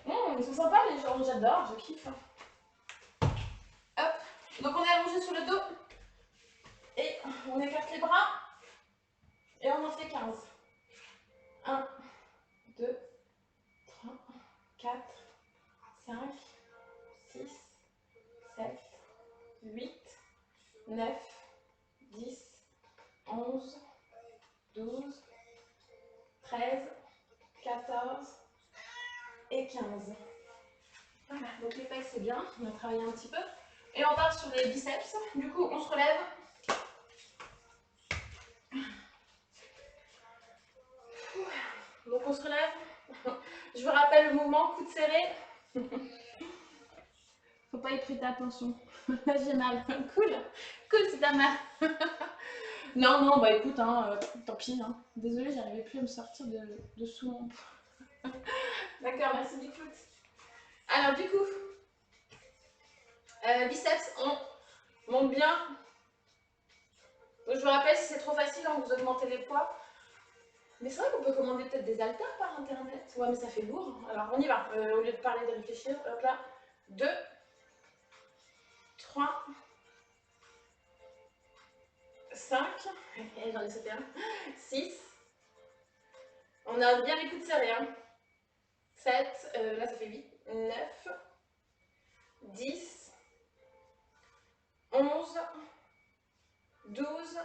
Ils sont sympas les gens, j'adore, je kiffe. Hop, donc on est allongé sur le dos et on écarte les bras et on en fait 15. 1, 2, 3, 4, 5, 6, 7, 8, 9, 10, 11, 12, 13, 14 et 15. Voilà, donc les pecs c'est bien, on a travaillé un petit peu. Et on part sur les biceps. Du coup, on se relève. Donc on se relève. Je vous rappelle le mouvement, coude serré. Faut pas y prêter attention. Là j'ai mal. Cool. Cool si t'as mal. Non, non, bah écoute, hein, tant pis. Hein. Désolée, j'arrivais plus à me sortir de sous mon... D'accord, merci du foot. Alors du coup, biceps, on monte bien. Donc, je vous rappelle, si c'est trop facile, hein, vous augmentez les poids. Mais c'est vrai qu'on peut commander peut-être des haltères par internet. Ouais, mais ça fait lourd. Alors on y va. Au lieu de parler, de réfléchir. Hop là. 2, 3, 5. J'en ai sauté un. 6. On a bien les coudes serrés. Hein. 7. Là, ça fait 8. 9. 10. 11. 12.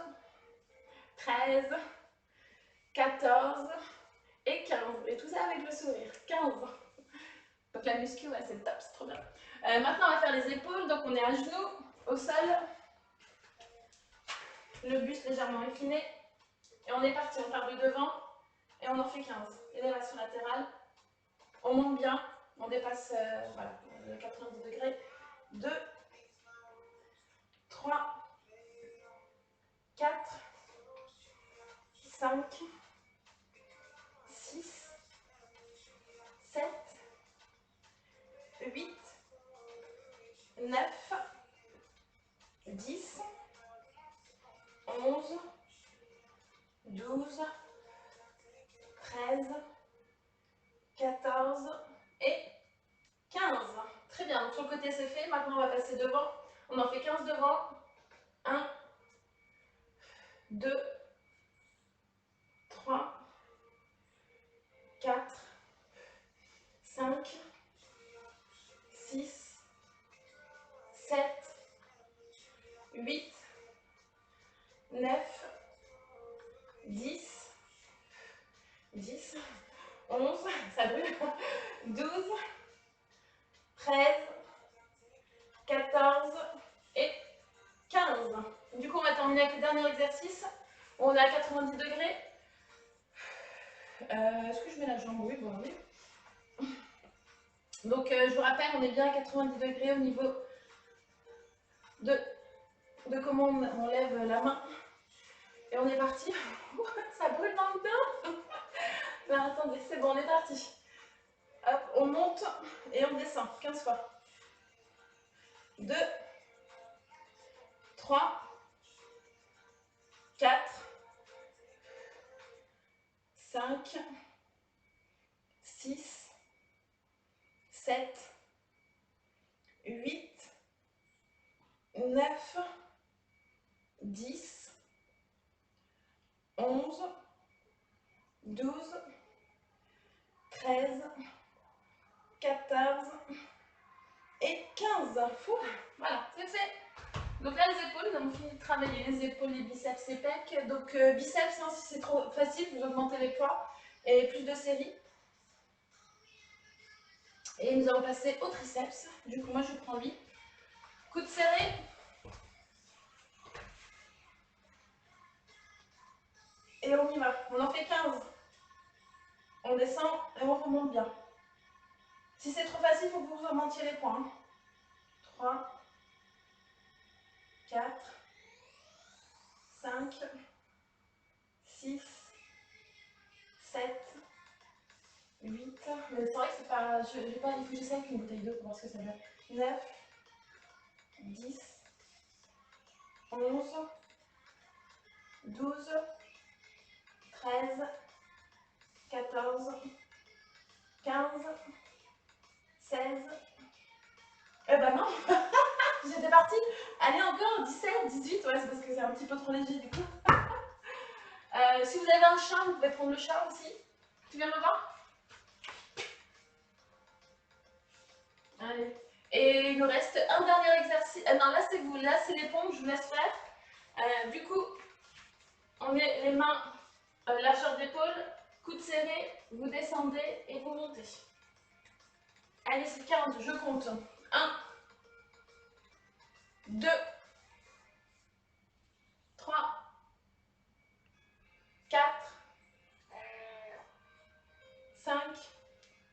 13. 14. Et 15. Et tout ça avec le sourire. 15. Donc la muscu, ouais, c'est le top, c'est trop bien. Maintenant, on va faire les épaules. Donc on est à genoux, au sol. Le buste légèrement incliné. Et on est parti, on part de devant. Et on en fait 15. Élévation latérale. On monte bien. On dépasse voilà, le 90 degrés. 2, 3, 4, 5, 6, 7, 8, 9, 10, 11, 12, 13, 14 et 15. Très bien, donc sur le côté c'est fait. Maintenant on va passer devant. On en fait 15 devant. 1, 2, 3, 4, 5, 6, 7, 8, 9, 10, 10, 11, ça brûle, 12, 13, 14 et 15. Du coup, on va terminer avec le dernier exercice. On est à 90 degrés. Est-ce que je mets la jambe? Oui, bon, oui. Donc, je vous rappelle, on est bien à 90 degrés au niveau de comment on lève la main. Et on est parti. Ça brûle dans le dos. Mais attendez, c'est bon, on est parti. Hop, on monte et on descend 15 fois. 2, 3, 4, 5, 6, 7, 8, 11, 12, 13, 14 et 15. Fou. Voilà, c'est fait. Donc là, les épaules, nous avons fini de travailler les épaules, les biceps et pecs. Donc biceps, hein, si c'est trop facile, vous augmentez les poids et plus de séries. Et nous allons passer au triceps. Du coup, moi, je prends 8. Coude serré. Et on y va. On en fait 15. On descend et on remonte bien. Si c'est trop facile, il faut que vous augmentiez les points. 3, 4, 5, 6, 7, 8. Mais c'est vrai que c'est pas. Il faut que j'essaie avec une bouteille d'eau pour voir ce que ça donne. 9, 10, 11, 12, 13, 14, 15, 16. Eh ben non, j'étais partie. Allez, encore 17, 18. Ouais, c'est parce que c'est un petit peu trop léger du coup. Si vous avez un chat, vous pouvez prendre le chat aussi. Tu viens me voir? Allez. Et il nous reste un dernier exercice. Non, là c'est vous, là c'est les pompes, je vous laisse faire. Du coup, on met les mains largeur d'épaule, coude serré, vous descendez et vous montez. Allez, c'est 15, je compte. 1, 2, 3, 4, 5.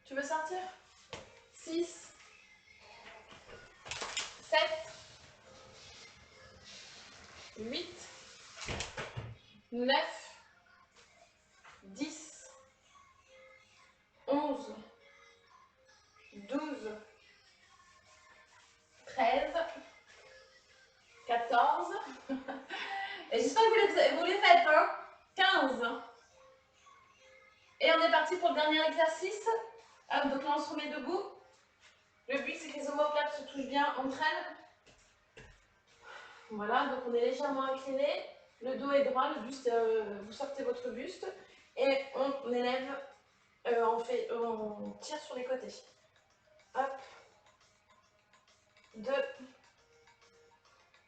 Tu veux sortir? 6, 7, 8, 9, 10, 11, 12, 13, 14. Et j'espère que vous les faites, hein. 15. Et on est parti pour le dernier exercice. Donc là, on se remet debout. Le but, c'est que les omoplates se touchent bien entre elles. Voilà, donc on est légèrement incliné. Le dos est droit, le buste, vous sortez votre buste. Et on élève, on tire sur les côtés. Hop. 2,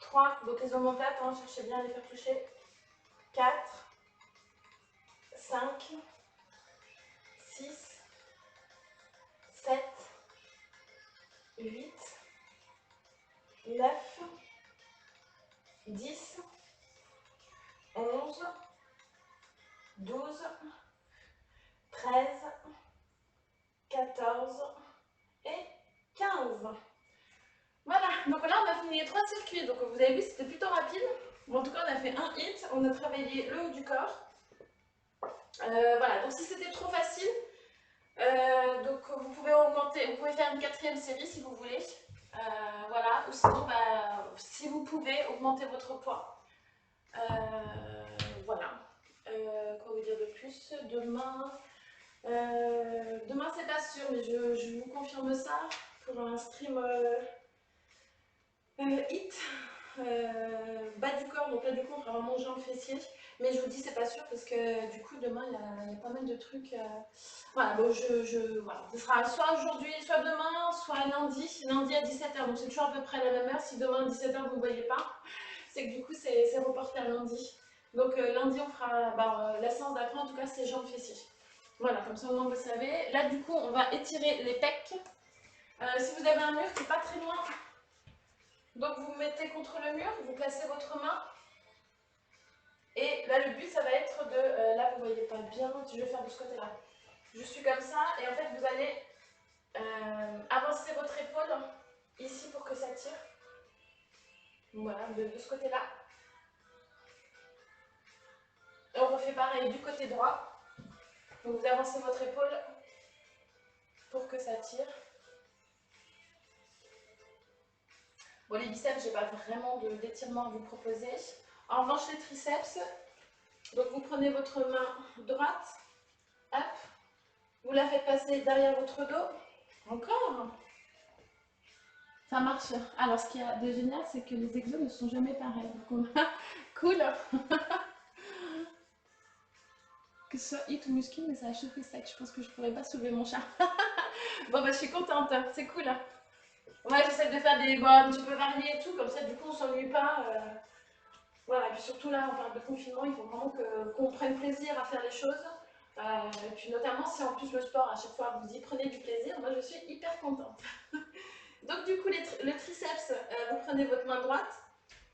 3. Donc les omoplates, hein, cherchez bien à les faire toucher. 4, 5, 6, 7, 8, 9, 10, 11, 12, 13, 14 et 15. Voilà, donc là on a fini les 3 circuits. Donc vous avez vu, c'était plutôt rapide. Bon, en tout cas, on a fait un hit, on a travaillé le haut du corps. Voilà, donc si c'était trop facile, donc vous pouvez augmenter, vous pouvez faire une 4e série si vous voulez. Voilà, ou sinon, si vous pouvez, augmenter votre poids. Voilà. Quoi vous dire de plus? Demain c'est pas sûr, mais je vous confirme ça pour un stream hit. Bas du corps, donc là du coup on fera vraiment jambes fessiers, mais je vous dis c'est pas sûr parce que du coup demain il y a pas mal de trucs. Voilà, bon voilà, ce sera soit aujourd'hui, soit demain, soit lundi à 17h, donc c'est toujours à peu près la même heure. Si demain à 17h vous ne voyez pas, c'est que du coup c'est reporté à lundi. Donc lundi on fera, la séance d'après en tout cas c'est jambes fessiers. Voilà, comme ça au moins vous savez. Là du coup on va étirer les pecs. Si vous avez un mur qui n'est pas très loin, donc vous vous mettez contre le mur, vous placez votre main. Et là le but ça va être de, là vous ne voyez pas bien, je vais faire de ce côté là. Je suis comme ça et en fait vous allez avancer votre épaule ici pour que ça tire. Voilà, de ce côté là. Et on refait pareil du côté droit. Donc vous avancez votre épaule pour que ça tire. Bon, les biceps, je n'ai pas vraiment d'étirement à vous proposer. En revanche, les triceps, donc vous prenez votre main droite, hop, vous la faites passer derrière votre dos. Encore. Ça marche. Alors, ce qu'il y a de génial, c'est que les exos ne sont jamais pareils. Donc, cool. que ce soit hit ou muscu, mais ça a chauffé sec. Je pense que je pourrais pas soulever mon chat. Bon, bah, je suis contente, c'est cool. Ouais, j'essaie de faire des. Bon, un petit peu variés et tout, comme ça, du coup, on s'ennuie pas. Voilà, et puis surtout là, en période de confinement, il faut vraiment qu'on prenne plaisir à faire les choses. Et puis notamment, si en plus le sport, à chaque fois, vous y prenez du plaisir, moi je suis hyper contente. Donc du coup, le triceps, vous prenez votre main droite,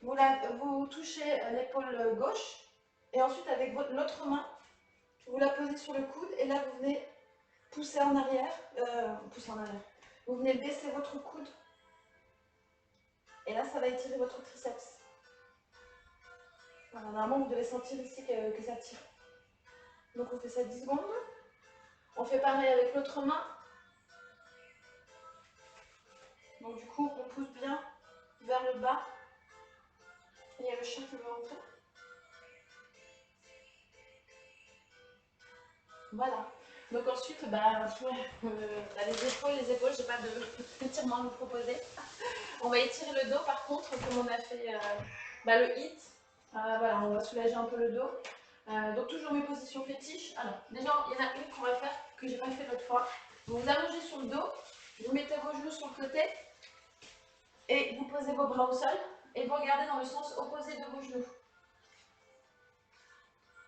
vous touchez l'épaule gauche, et ensuite avec l'autre main, vous la posez sur le coude, et là vous venez pousser en arrière, Vous venez baisser votre coude, et là ça va étirer votre triceps. Voilà, normalement vous devez sentir ici que ça tire. Donc on fait ça 10 secondes. On fait pareil avec l'autre main. Donc du coup on pousse bien vers le bas. Il y a le chien qui veut rentrer. Voilà. Donc ensuite, les épaules, j'ai pas d'étirement à vous proposer. On va étirer le dos par contre, comme on a fait le hit. Voilà, on va soulager un peu le dos. Donc toujours mes positions fétiches. Alors, déjà, il y en a une qu'on va faire que j'ai pas fait l'autre fois. Vous vous allongez sur le dos, vous mettez vos genoux sur le côté et vous posez vos bras au sol et vous regardez dans le sens opposé de vos genoux.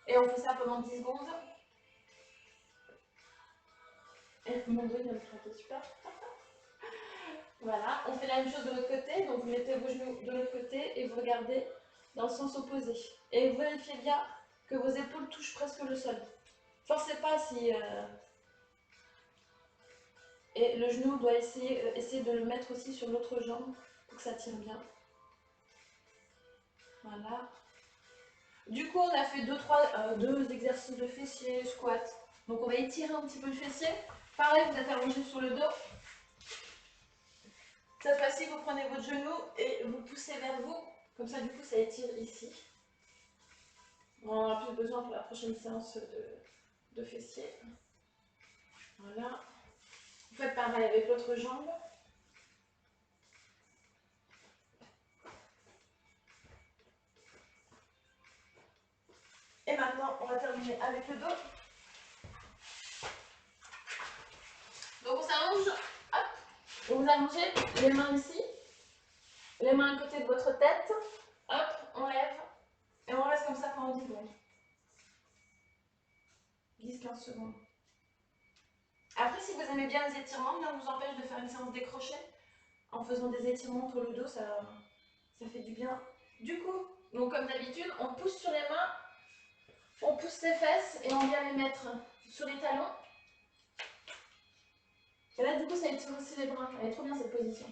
Et on fait ça pendant 10 secondes. Et mon dos il vient de craquer, super. Voilà, on fait la même chose de l'autre côté, donc vous mettez vos genoux de l'autre côté et vous regardez dans le sens opposé. Et vous vérifiez bien que vos épaules touchent presque le sol. Forcez pas si... Et le genou doit essayer de le mettre aussi sur l'autre jambe pour que ça tire bien. Voilà. Du coup, on a fait deux exercices de fessiers, squat. Donc on va étirer un petit peu le fessier. Pareil, vous êtes allongé sur le dos. Cette fois-ci, vous prenez votre genou et vous poussez vers vous. Comme ça, du coup, ça étire ici. On en aura plus besoin pour la prochaine séance de fessiers. Voilà. Vous faites pareil avec l'autre jambe. Et maintenant, on va terminer avec le dos. Donc on s'allonge, hop, vous vous allongez, les mains ici, les mains à côté de votre tête, hop, on lève, et on reste comme ça pendant 10 secondes. 10-15 secondes. Après, si vous aimez bien les étirements, rien ne vous empêche de faire une séance décrochée. En faisant des étirements pour le dos, ça fait du bien. Du coup, donc comme d'habitude, on pousse sur les mains, on pousse ses fesses et on vient les mettre sur les talons. Et là, du coup, ça étire aussi les bras. Elle est trop bien cette position.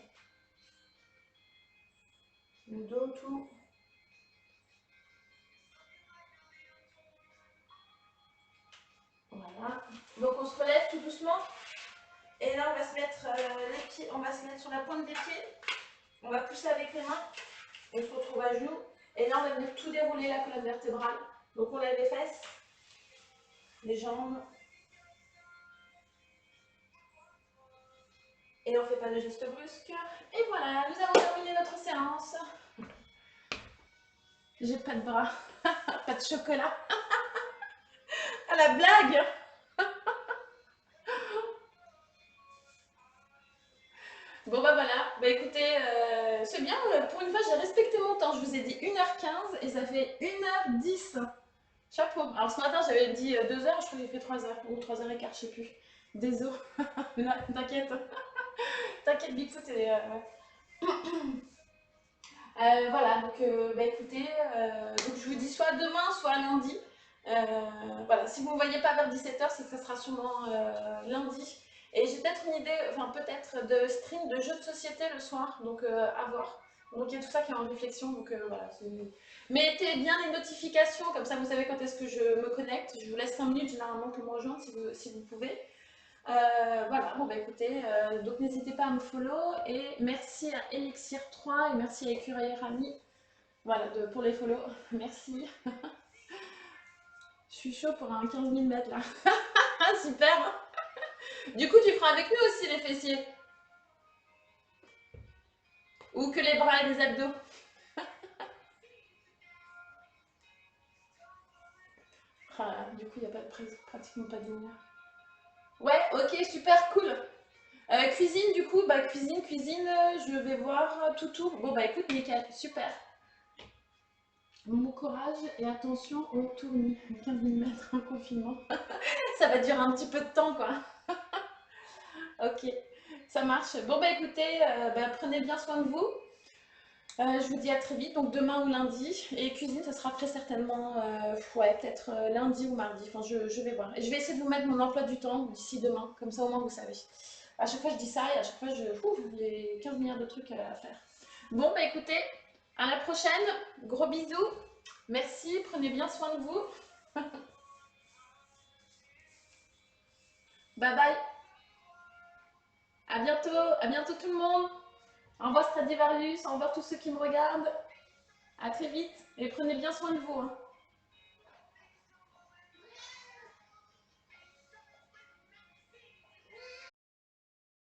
Le dos, tout. Voilà. Donc on se relève tout doucement. Et là, on va se mettre les pieds, on va se mettre sur la pointe des pieds. On va pousser avec les mains. On se retrouve à genoux. Et là, on va venir tout dérouler la colonne vertébrale. Donc on lève les fesses, les jambes. Et on ne fait pas de gestes brusques. Et voilà, nous avons terminé notre séance. J'ai pas de bras, pas de chocolat. À la blague. Bon bah voilà, bah écoutez, c'est bien, pour une fois j'ai respecté mon temps, je vous ai dit 1h15 et ça fait 1h10. Chapeau. Alors ce matin j'avais dit 2h, je crois que j'ai fait 3h ou 3h15, je sais plus. Désolé, t'inquiète. T'inquiète Bigfoot, voilà, donc bah écoutez, donc je vous dis soit demain, soit lundi. Voilà, si vous ne me voyez pas vers 17h, c'est que ça sera sûrement lundi. Et j'ai peut-être une idée, enfin peut-être de stream de jeux de société le soir, donc à voir. Donc il y a tout ça qui est en réflexion, donc voilà. Mettez bien les notifications, comme ça vous savez quand est-ce que je me connecte. Je vous laisse 5 minutes généralement pour me rejoindre si vous pouvez. Voilà, bon bah écoutez, donc n'hésitez pas à me follow et merci à Elixir3 et merci à Écureuil Rami, voilà, pour les follow, merci. Je suis chaud pour un 15 000 mètres là. Super. Du coup, tu feras avec nous aussi les fessiers. Ou que les bras et les abdos. Ah, du coup, il n'y a pratiquement pas de lumière. Ouais, ok, super, cool. Cuisine, du coup, bah cuisine, je vais voir tout. Bon, bah écoute, nickel, super. Bon courage et attention au tournis. 15 mm en confinement. Ça va durer un petit peu de temps, quoi. Ok, ça marche. Bon, bah écoutez, bah, prenez bien soin de vous. Je vous dis à très vite, donc demain ou lundi. Et cuisine, ça sera très certainement, ouais, peut-être lundi ou mardi. Enfin, je vais voir. Et je vais essayer de vous mettre mon emploi du temps d'ici demain, comme ça au moins vous savez. À chaque fois je dis ça et à chaque fois j'ai 15 milliards de trucs à faire. Bon, bah écoutez, à la prochaine. Gros bisous. Merci, prenez bien soin de vous. Bye bye. À bientôt tout le monde. Au revoir Stradivarius, au revoir tous ceux qui me regardent. À très vite et prenez bien soin de vous, hein.